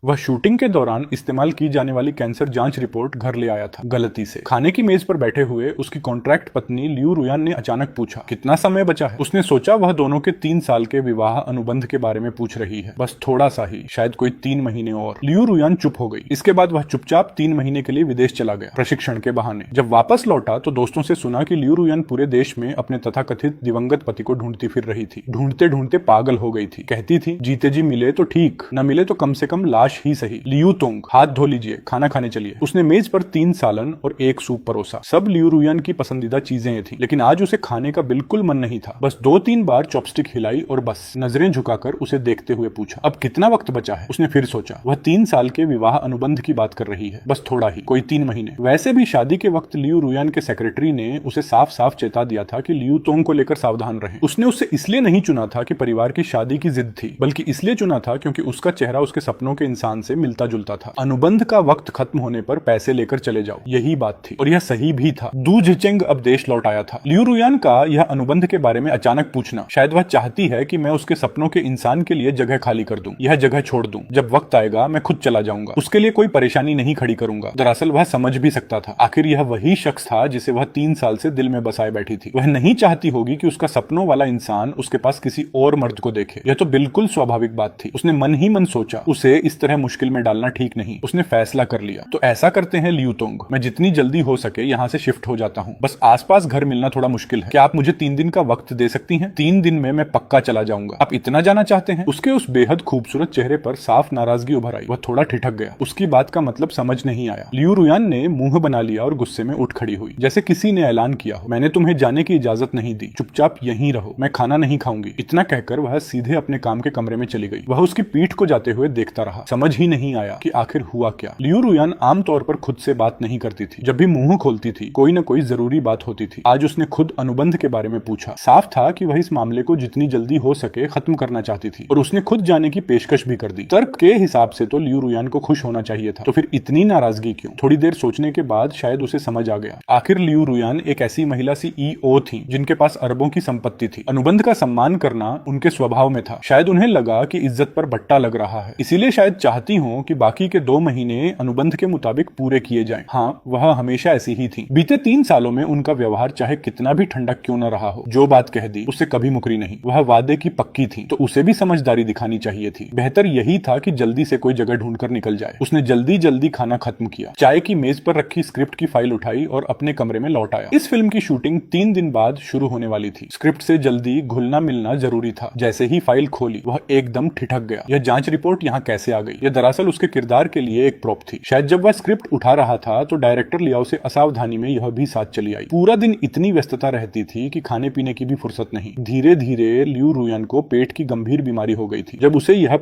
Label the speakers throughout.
Speaker 1: वह शूटिंग के दौरान इस्तेमाल की जाने वाली कैंसर जांच रिपोर्ट घर ले आया था गलती से। खाने की मेज पर बैठे हुए उसकी कॉन्ट्रैक्ट पत्नी लियू रुयान ने अचानक पूछा, कितना समय बचा है? उसने सोचा वह दोनों के 3 साल के विवाह अनुबंध के बारे में पूछ रही है, बस थोड़ा सा ही, शायद कोई 3 महीने और। लियू रुयान चुप हो गई। इसके बाद वह चुपचाप 3 महीने के लिए विदेश चला गया, प्रशिक्षण के बहाने। जब वापस लौटा तो दोस्तों से सुना कि लियू रुयान पूरे देश में अपने तथाकथित दिवंगत पति को ढूंढती फिर रही थी। ढूंढते ढूंढते पागल हो गई थी। कहती थी, जीते जी मिले तो ठीक, न मिले तो कम से कम लाश ही सही। लियू तोंग, हाथ धो लीजिए, खाना खाने चलिए। उसने मेज पर 3 सालन और 1 सूप परोसा। सब लियू रुयान की पसंदीदा चीजें थी, लेकिन आज उसे खाने का बिल्कुल मन नहीं था। बस 2-3 बार चॉपस्टिक हिलाई और बस नजरें झुकाकर उसे देखते हुए पूछा, अब कितना वक्त बचा है? उसने फिर सोचा, वह 3 साल के विवाह अनुबंध की बात कर रही है, बस थोड़ा ही, कोई 3 महीने। वैसे भी शादी के वक्त लियू रुयान के सेक्रेटरी ने उसे साफ साफ चेता दिया था कि लियू तोंग को लेकर सावधान रहें। उसने उसे इसलिए नहीं चुना था कि परिवार की शादी की जिद थी, बल्कि इसलिए चुना था क्योंकि उसका चेहरा उसके सपनों के इंसान से मिलता जुलता था। अनुबंध का वक्त खत्म होने पर पैसे लेकर चले जाओ, यही बात थी, और यह सही भी था। दू झिचेंग अब देश लौट आया था। लियू रुयान का यह अनुबंध के बारे में अचानक पूछना, शायद वह चाहती है कि मैं उसके सपनों के इंसान के लिए जगह खाली कर दूं, यह जगह छोड़ दूं। जब वक्त आएगा मैं खुद चला जाऊंगा, उसके लिए कोई परेशानी नहीं खड़ी करूंगा। दरअसल वह समझ भी सकता था, आखिर यह वही शख्स था जिसे वह 3 साल से दिल में बसाए बैठी थी। वह नहीं चाहती होगी कि उसका सपनों वाला इंसान उसके पास किसी और मर्द को देखे। यह तो बिल्कुल स्वाभाविक बात थी। उसने मन ही मन सोचा, उसे इस तरह मुश्किल में डालना ठीक नहीं। उसने फैसला कर लिया, तो ऐसा करते हैं लियू तोंग, मैं जितनी जल्दी हो सके यहाँ से शिफ्ट हो जाता हूँ। बस आसपास घर मिलना थोड़ा मुश्किल है। क्या आप मुझे 3 दिन का वक्त दे सकती हैं? 3 दिन में मैं पक्का चला जाऊंगा। आप इतना जाना चाहते हैं? उसके उस बेहद खूबसूरत चेहरे पर साफ नाराजगी उभर आई। वह थोड़ा ठिठक गया। उसकी बात का मतलब समझ नहीं आया। लियू रुयान ने मुंह बना लिया और गुस्से में उठ खड़ी हुई, जैसे किसी ने ऐलान किया हो, मैंने तुम्हें जाने की इजाजत नहीं दी, चुपचाप यहीं रहो, मैं खाना नहीं खाऊंगी। इतना कहकर वह सीधे अपने काम के कमरे में चली गई। वह उसकी पीठ को जाते हुए देखता रहा। समझ ही नहीं आया कि आखिर हुआ क्या। लियू रुयान आमतौर पर खुद से बात नहीं करती थी। जब भी मुंह खोलती थी कोई न कोई जरूरी बात होती थी। आज उसने खुद अनुबंध के बारे में पूछा। साफ था कि वह इस मामले को जितनी जल्दी हो सके खत्म करना चाहती थी, और उसने खुद जाने की पेशकश भी कर दी। तर्क के हिसाब से तो लियू रुयान को खुश होना चाहिए था, तो फिर इतनी नाराजगी क्यों? थोड़ी देर सोचने के बाद शायद उसे समझ आ गया। आखिर लियू रुयान एक ऐसी महिला सीईओ थी जिनके पास अरबों की संपत्ति थी। अनुबंध का सम्मान करना उनके स्वभाव में था। शायद उन्हें लगा कि इज्जत पर बट्टा लग रहा है, इसीलिए शायद चाहती हो कि बाकी के 2 महीने अनुबंध के मुताबिक पूरे किए जाएं। हाँ, वह हमेशा ऐसी ही थी। बीते 3 सालों में उनका व्यवहार चाहे कितना भी ठंडा क्यों न रहा हो, जो बात कह दी उससे कभी मुकरी नहीं। वह वादे की पक्की थी, तो उसे भी समझदारी दिखानी चाहिए थी। बेहतर यही था कि जल्दी से कोई जगह ढूंढकर निकल जाए। उसने जल्दी जल्दी खाना खत्म किया, चाय की मेज पर रखी स्क्रिप्ट की फाइल उठाई और अपने कमरे में लौट आया। इस फिल्म की शूटिंग 3 दिन बाद शुरू होने वाली थी। स्क्रिप्ट से जल्दी घुलना मिलना जरूरी था। जैसे ही फाइल खोली वह एकदम ठिठक गया। यह जांच रिपोर्ट यहाँ कैसे आ गई? यह दरअसल उसके किरदार के लिए एक प्रोप थी। शायद जब वह स्क्रिप्ट उठा रहा था तो डायरेक्टर लियाओ से असावधानी में यह भी साथ चली आई। पूरा दिन इतनी व्यस्तता रहती थी कि खाने पीने की भी फुर्सत नहीं। धीरे धीरे लियू रुयान को पेट की गंभीर बीमारी हो गई थी। जब उसे यह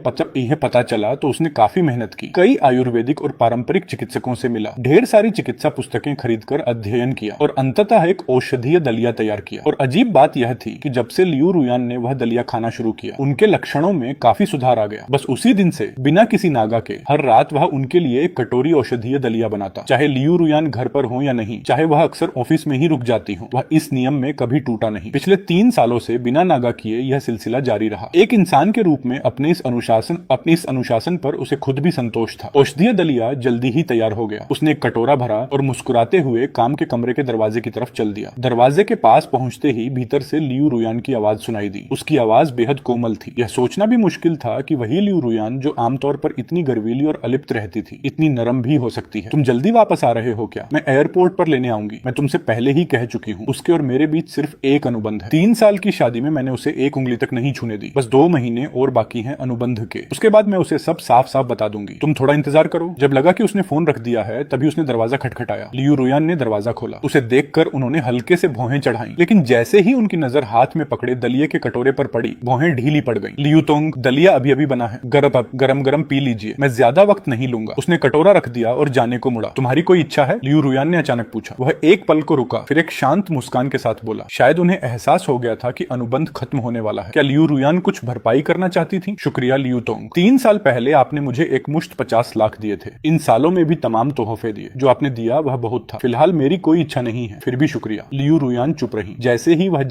Speaker 1: पता चला तो उसने काफी मेहनत की। कई आयुर्वेदिक और पारंपरिक चिकित्सकों से मिला, ढेर सारी चिकित्सा पुस्तकें खरीदकर अध्ययन किया और अंततः एक औषधीय दलिया तैयार किया। और अजीब बात यह थी कि जब से लियू रुयान ने वह दलिया खाना शुरू किया, उनके लक्षणों में काफी सुधार आ गया। बस उसी दिन से बिना किसी नागा के हर रात वह उनके लिए एक कटोरी औषधीय दलिया बनाता। चाहे लियू रुयान घर पर हो या नहीं, चाहे वह अक्सर ऑफिस में ही रुक जाती हो, वह इस नियम में कभी टूटा नहीं। पिछले 3 सालों से बिना नागा किए यह सिलसिला जारी रहा। एक इंसान के रूप में अपने इस अनुशासन पर उसे खुद भी संतोष था। औषधीय दलिया जल्दी ही तैयार हो गया। उसने एक कटोरा भरा और मुस्कुराते हुए काम के कमरे के दरवाजे की तरफ चल दिया। दरवाजे के पास पहुंचते ही भीतर से लियू रुयान की आवाज सुनाई दी। उसकी आवाज बेहद कोमल थी। यह सोचना भी मुश्किल था कि वही लियू रुयान जो आमतौर पर इतनी गर्वीली और अलिप्त रहती थी, इतनी नरम भी हो सकती है। तुम जल्दी वापस आ रहे हो क्या? मैं एयरपोर्ट पर लेने आऊंगी। मैं तुमसे पहले ही कह चुकी हूँ, उसके और मेरे बीच सिर्फ एक अनुबंध है। 3 साल की शादी में मैंने उसे 1 उंगली तक नहीं छूने दी। बस 2 महीने और बाकी हैं अनुबंध के। उसके बाद मैं उसे सब साफ साफ बता दूंगी। तुम थोड़ा इंतजार करो। जब लगा कि उसने फोन रख दिया है तभी उसने दरवाजा खटखटाया। लियू रुयान ने दरवाजा खोला। उसे देखकर उन्होंने हल्के से भौहें चढ़ाई, लेकिन जैसे ही उनकी नजर हाथ में पकड़े दलिये के कटोरे पर पड़ी, भौहें ढीली पड़ गईं। लियू तोंग, दलिया अभी अभी बना है, गरम गरम पी लीजिए, मैं ज्यादा वक्त नहीं लूंगा। उसने कटोरा रख दिया और जाने को मुड़ा। तुम्हारी कोई इच्छा है? लियू रुयान ने अचानक पूछा। वह एक पल को रुका, फिर एक शांत मुस्कान के साथ बोला। शायद उन्हें एहसास हो गया था कि अनुबंध खत्म होने वाला है। क्या लियू रुयान कुछ भरपाई करना चाहती थी? शुक्रिया लियू तोंग, 3 साल पहले आपने मुझे एक मुश्त 50 लाख दिए थे। इन सालों में भी तमाम तोहफे दिए। जो आपने दिया वह बहुत था। फिलहाल मेरी कोई इच्छा नहीं है, फिर भी शुक्रिया। लियू रुयान चुप रही। जैसे ही वह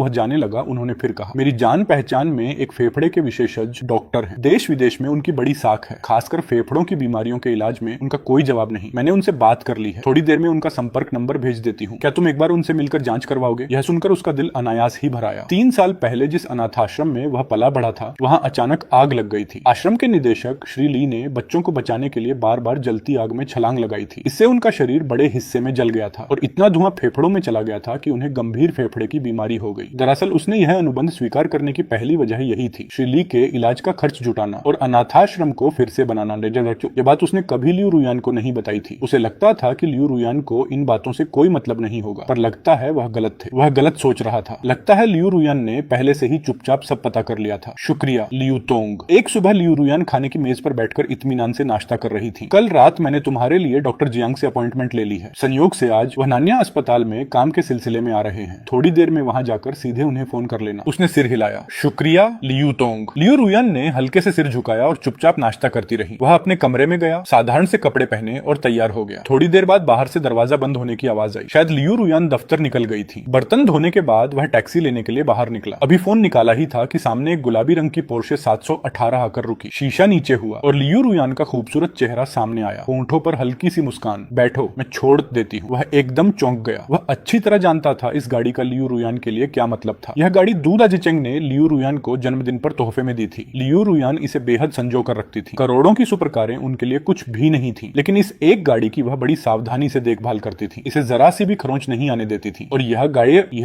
Speaker 1: जाने लगा, उन्होंने फिर कहा, मेरी जान पहचान में एक फेफड़े के विशेषज्ञ डॉक्टर हैं। देश विदेश में उनकी बड़ी साख है, खासकर फेफड़ों की बीमारियों के इलाज में उनका कोई जवाब नहीं। मैंने उनसे बात कर ली है, थोड़ी देर में उनका संपर्क नंबर भेज देती हूँ, क्या तुम एक बार उनसे मिलकर जांच करवाओगे? यह सुनकर उसका दिल अनायास ही भर आया। 3 साल पहले जिस अनाथाश्रम में वह पला बढ़ा था, वहाँ अचानक आग लग गई थी। आश्रम के निदेशक श्री ली ने बच्चों को बचाने के लिए बार बार जलती आग में छलांग लगाई थी। इससे उनका शरीर बड़े हिस्से में जल गया था और इतना धुआं फेफड़ों में चला गया था कि उन्हें गंभीर फेफड़े की बीमारी हो गई। दरअसल उसने यह अनुबंध स्वीकार करने की पहली वजह यही थी, श्री ली के इलाज का खर्च जुटाना और अनाथाश्रम को फिर से बनाना। ये बात उसने कभी लियू रुयान को नहीं बताई थी। उसे लगता था कि लियू रुयान को इन बातों से कोई मतलब नहीं होगा, पर लगता है वह गलत थे। वह गलत सोच रहा था। लगता है लियू रुयान ने पहले से ही चुपचाप सब पता कर लिया था। शुक्रिया लियू तोंग। एक सुबह लियू रुयान खाने की मेज पर बैठकर इत्मीनान से नाश्ता कर रही थी। कल रात मैंने तुम्हारे लिए डॉक्टर जियांग से अपॉइंटमेंट ले ली है। संयोग से आज वह नान्या अस्पताल में काम के सिलसिले में आ रहे हैं। थोड़ी देर में वहां जाकर सीधे उन्हें फोन कर लेना। उसने सिर हिलाया। शुक्रिया लियू तोंग। लियू रुयान ने हल्के से सिर झुकाया और चुपचाप नाश्ता करती रही। वह अपने कमरे में गया, साधारण से कपड़े पहने और तैयार हो गया। थोड़ी देर बाद बाहर से दरवाजा बंद होने की आवाज आई। शायद लियू रुयान दफ्तर निकल गई थी। बर्तन धोने के बाद वह टैक्सी लेने के लिए बाहर निकला। अभी फोन निकाला ही था कि सामने एक गुलाबी रंग की पोर्शे 718 आकर रुकी। शीशा नीचे हुआ और लियू रुयान का खूबसूरत चेहरा सामने आया। होंठों पर हल्की सी मुस्कान। बैठो, मैं छोड़ देती हूँ। वह एकदम चौंक गया। वह अच्छी तरह जानता था इस गाड़ी का लियू रुयान के लिए क्या मतलब था। यह गाड़ी दूदा जिचेंग ने लियू रुयान को जन्मदिन पर तोहफे में दी थी। लियू रुयान इसे बेहद संजो कर रखती थी। करोड़ों की सुपर कारें उनके लिए कुछ भी नहीं थी, लेकिन इस एक गाड़ी की वह बड़ी सावधानी से देखभाल करती थी। इसे जरा सी भी खरोंच नहीं आने देती थी। और यह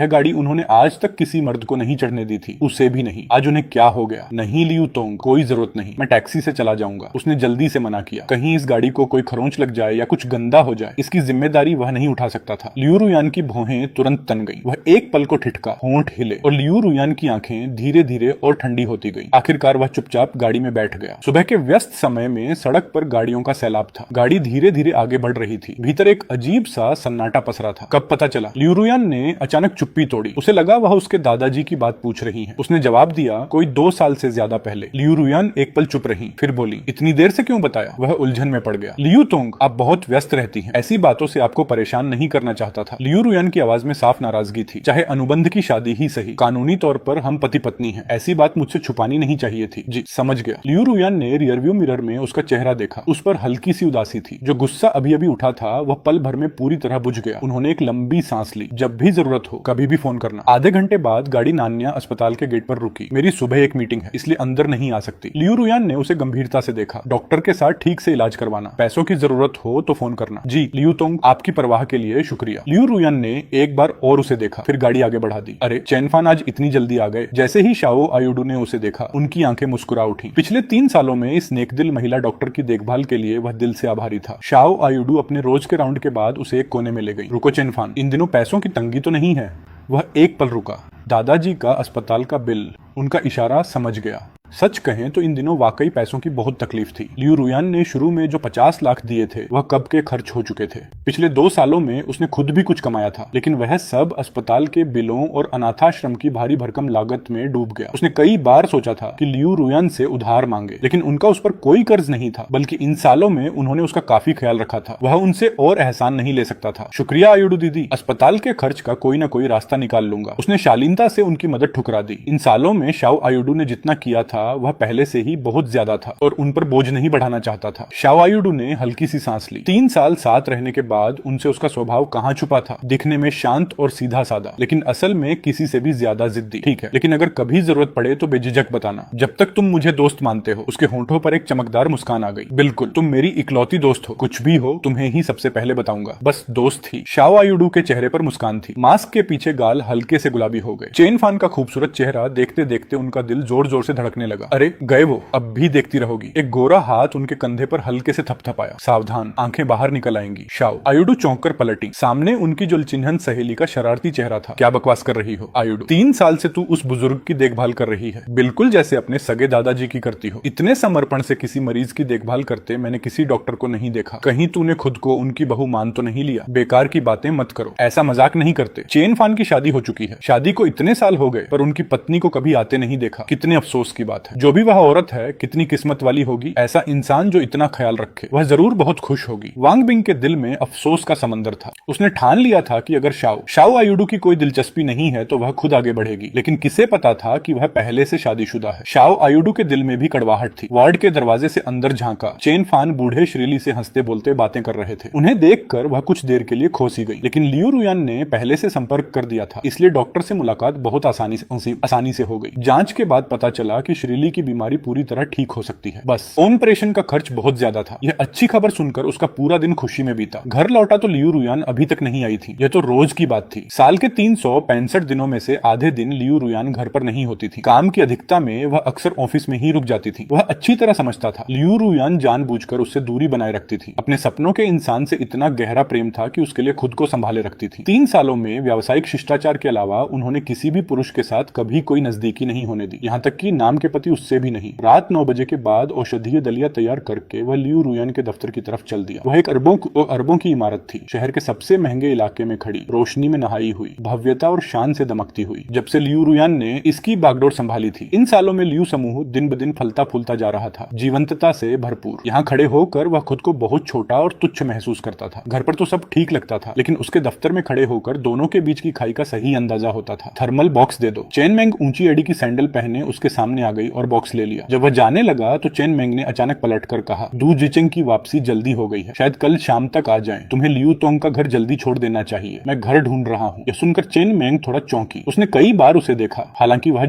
Speaker 1: गाड़ी उन्होंने आज तक किसी मर्द को नहीं चढ़ने दी थी, उसे भी नहीं। आज उन्हें क्या हो गया? नहीं लियू तोंग, कोई जरूरत नहीं, मैं टैक्सी से चला जाऊंगा। उसने जल्दी से मना किया। कहीं इस गाड़ी को कोई खरोंच लग जाए या कुछ गंदा हो जाए, इसकी जिम्मेदारी वह नहीं उठा सकता था। लियू रुयान की भौहें तुरंत तन गई। वह एक पल को ठिठका, होंठ हिले और लियू रुयान की आंखें धीरे धीरे और ठंडी होती गई। आखिरकार वह चुपचाप गाड़ी में बैठ गया। सुबह के व्यस्त समय में सड़क पर गाड़ियों का सैलाब था। गाड़ी धीरे धीरे आगे बढ़ रही थी। भीतर एक अजीब सा सन्नाटा पसरा था। कब पता चला? लियू रुयान ने अचानक चुप्पी तोड़ी। उसे लगा वह उसके दादाजी की बात पूछ रही है। उसने जवाब दिया, कोई 2 साल से ज्यादा पहले। लियू रुयान एक पल चुप रही, फिर बोली, इतनी देर से क्यों बताया? वह उलझन में पड़ गया। लियू तोंग, आप बहुत व्यस्त रहती हैं, ऐसी बातों से आपको परेशान नहीं करना चाहता था। लियू रुयान की आवाज में साफ नाराजगी थी। चाहे अनुबंध की शादी ही सही, कानूनी तौर पर हम पति पत्नी हैं, ऐसी बात मुझसे छुपानी नहीं चाहिए थी। जी समझ गया। लियू रुयान ने रियरव्यू मिरर में उसका चेहरा देखा। उस पर हल्की सी उदासी थी। जो गुस्सा अभी अभी उठा था वह पल भर में पूरी तरह बुझ गया। उन्होंने एक लंबी सांस ली। जब भी जरूरत हो कभी भी फोन करना। आधे घंटे बाद गाड़ी नान्या अस्पताल के गेट पर रुकी। मेरी सुबह एक मीटिंग है, इसलिए अंदर नहीं आ सकती। लियू रुयान ने उसे गंभीरता से देखा। डॉक्टर के साथ ठीक से इलाज करवाना, पैसों की जरूरत हो तो फोन करना। जी लियू तोंग, आपकी परवाह के लिए शुक्रिया। लियू रुयान ने एक बार और उसे देखा, फिर गाड़ी आगे बढ़ा दी। अरे चेनफान आज इतनी जल्दी आ गए? जैसे ही शाओ आयुडू ने उसे देखा, उनकी आंखें मुस्कुरा उठी। पिछले 3 सालों में इस नेकदिल महिला डॉक्टर की देखभाल के लिए वह दिल से आभारी था। शाओ आयुडू अपने रोज के राउंड के बाद उसे एक कोने में ले गई। रुको चेनफान, इन दिनों पैसों की तंगी तो नहीं है? वह एक पल रुका। दादाजी का अस्पताल का बिल, उनका इशारा समझ गया। सच कहें तो इन दिनों वाकई पैसों की बहुत तकलीफ थी। लियू रुयान ने शुरू में जो 50 लाख दिए थे वह कब के खर्च हो चुके थे। पिछले 2 सालों में उसने खुद भी कुछ कमाया था, लेकिन वह सब अस्पताल के बिलों और अनाथाश्रम की भारी भरकम लागत में डूब गया। उसने कई बार सोचा था कि लियू रुयान से उधार मांगे, लेकिन उनका उस पर कोई कर्ज नहीं था, बल्कि इन सालों में उन्होंने उसका काफी ख्याल रखा था। वह उनसे और एहसान नहीं ले सकता था। शुक्रिया आयुडू दीदी, अस्पताल के खर्च का कोई न कोई रास्ता निकाल लूंगा। उसने शालीनता से उनकी मदद ठुकरा दी। इन सालों में शाओ आयुडू ने जितना किया था वह पहले से ही बहुत ज्यादा था और उन पर बोझ नहीं बढ़ाना चाहता था। शाओ आयुडू ने हल्की सी सांस ली। 3 साल साथ रहने के बाद उनसे उसका स्वभाव कहाँ छुपा था? दिखने में शांत और सीधा साधा, लेकिन असल में किसी से भी ज्यादा जिद्दी। ठीक है, लेकिन अगर कभी जरूरत पड़े तो बेझिझक बताना। जब तक तुम मुझे दोस्त मानते हो। उसके होंठों पर एक चमकदार मुस्कान आ गई। बिल्कुल, तुम मेरी इकलौती दोस्त हो। कुछ भी हो तुम्हें ही सबसे पहले बताऊंगा। बस दोस्त ही। शाओ आयुडू के चेहरे पर मुस्कान थी। मास्क के पीछे गाल हल्के से गुलाबी हो गए। चेन फान का खूबसूरत चेहरा देखते देखते उनका दिल जोर जोर से धड़कने लगा। अरे गए वो, अब भी देखती रहोगी? एक गोरा हाथ उनके कंधे पर हल्के से थपथपाया। सावधान, आंखें बाहर निकल आएंगी। शाओ आयुडू चौंक कर पलटी। सामने उनकी जुलचिन्हन सहेली का शरारती चेहरा था। क्या बकवास कर रही हो आयुडू? 3 साल से तू उस बुजुर्ग की देखभाल कर रही है, बिल्कुल जैसे अपने सगे दादाजी की करती हो। इतने समर्पण से किसी मरीज की देखभाल करते मैंने किसी डॉक्टर को नहीं देखा। कहीं तूने खुद को उनकी बहू मान तो नहीं लिया? बेकार की बातें मत करो, ऐसा मजाक नहीं करते। चेन फान की शादी हो चुकी है। शादी को इतने साल हो गए पर उनकी पत्नी को कभी आते नहीं देखा। कितने अफसोस की बात। बात है। जो भी वह औरत है कितनी किस्मत वाली होगी, ऐसा इंसान जो इतना ख्याल रखे, वह जरूर बहुत खुश होगी। वांग बिंग के दिल में अफसोस का समंदर था। उसने ठान लिया था कि अगर शाओ आयुडू की कोई दिलचस्पी नहीं है तो वह खुद आगे बढ़ेगी, लेकिन किसे पता था कि वह पहले से शादीशुदा है। शाओ आयुडू के दिल में भी कड़वाहट थी। वार्ड के दरवाजे से अंदर झांका। चेन फान बूढ़े श्रीली से हंसते बोलते बातें कर रहे थे। उन्हें देखकर वह कुछ देर के लिए खोसी गई, लेकिन लियू रुयान ने पहले से संपर्क कर दिया था, इसलिए डॉक्टर से मुलाकात बहुत आसानी से हो गई। जांच के बाद पता चला कि श्रीली की बीमारी पूरी तरह ठीक हो सकती है, बस ऑपरेशन का खर्च बहुत ज्यादा था। यह अच्छी खबर सुनकर उसका पूरा दिन खुशी में बीता। घर लौटा तो लियू रुयान अभी तक नहीं आई थी। यह तो रोज की बात थी। साल के 365 दिनों में से आधे दिन लियू रुयान घर पर नहीं होती थी। काम की अधिकता में वह अक्सर ऑफिस में ही रुक जाती थी। वह अच्छी तरह समझता था लियू रुयान जानबूझकर उससे दूरी बनाए रखती थी। अपने सपनों के इंसान से इतना गहरा प्रेम था कि उसके लिए खुद को संभाले रखती थी। 3 सालों में व्यावसायिक शिष्टाचार के अलावा उन्होंने किसी भी पुरुष के साथ कभी कोई नजदीकी नहीं होने दी, यहाँ तक कि नाम के पति उससे भी नहीं। रात 9 बजे के बाद औषधीय दलिया तैयार करके वह लियू रुयान के दफ्तर की तरफ चल दिया। वह एक अरबों की इमारत थी, शहर के सबसे महंगे इलाके में खड़ी, रोशनी में नहाई हुई, भव्यता और शान से दमकती हुई। जब से लियू रुयान ने इसकी बागडोर संभाली थी, इन सालों में लियू समूह दिन ब दिन फलता फूलता जा रहा था, जीवंतता से भरपूर। यहाँ खड़े होकर वह खुद को बहुत छोटा और तुच्छ महसूस करता था। घर पर तो सब ठीक लगता था, लेकिन उसके दफ्तर में खड़े होकर दोनों के बीच की खाई का सही अंदाजा होता था। थर्मल बॉक्स दे दो। चेन मेंग ऊंची एड़ी की सैंडल पहने उसके सामने आ गई और बॉक्स ले लिया। जब वह जाने लगा तो चेन मेंग ने अचानक पलटकर कहा, दू जिचेंग की वापसी जल्दी हो गई है, शायद कल शाम तक आ जाएं। तुम्हें लियू तोंग का घर जल्दी छोड़ देना चाहिए, मैं घर ढूंढ रहा हूँ। यह सुनकर चेन मेंग थोड़ा चौंकी। उसने कई बार उसे देखा, हालांकि वह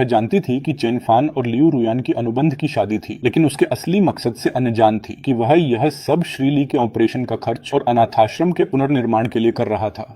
Speaker 1: जानती थी कि चेन फान और लियू रुयान की अनुबंध की शादी थी, लेकिन उसके असली मकसद से अनजान थी कि वह यह सब श्रीली के ऑपरेशन का खर्च और अनाथाश्रम के पुनर्निर्माण के लिए कर रहा था।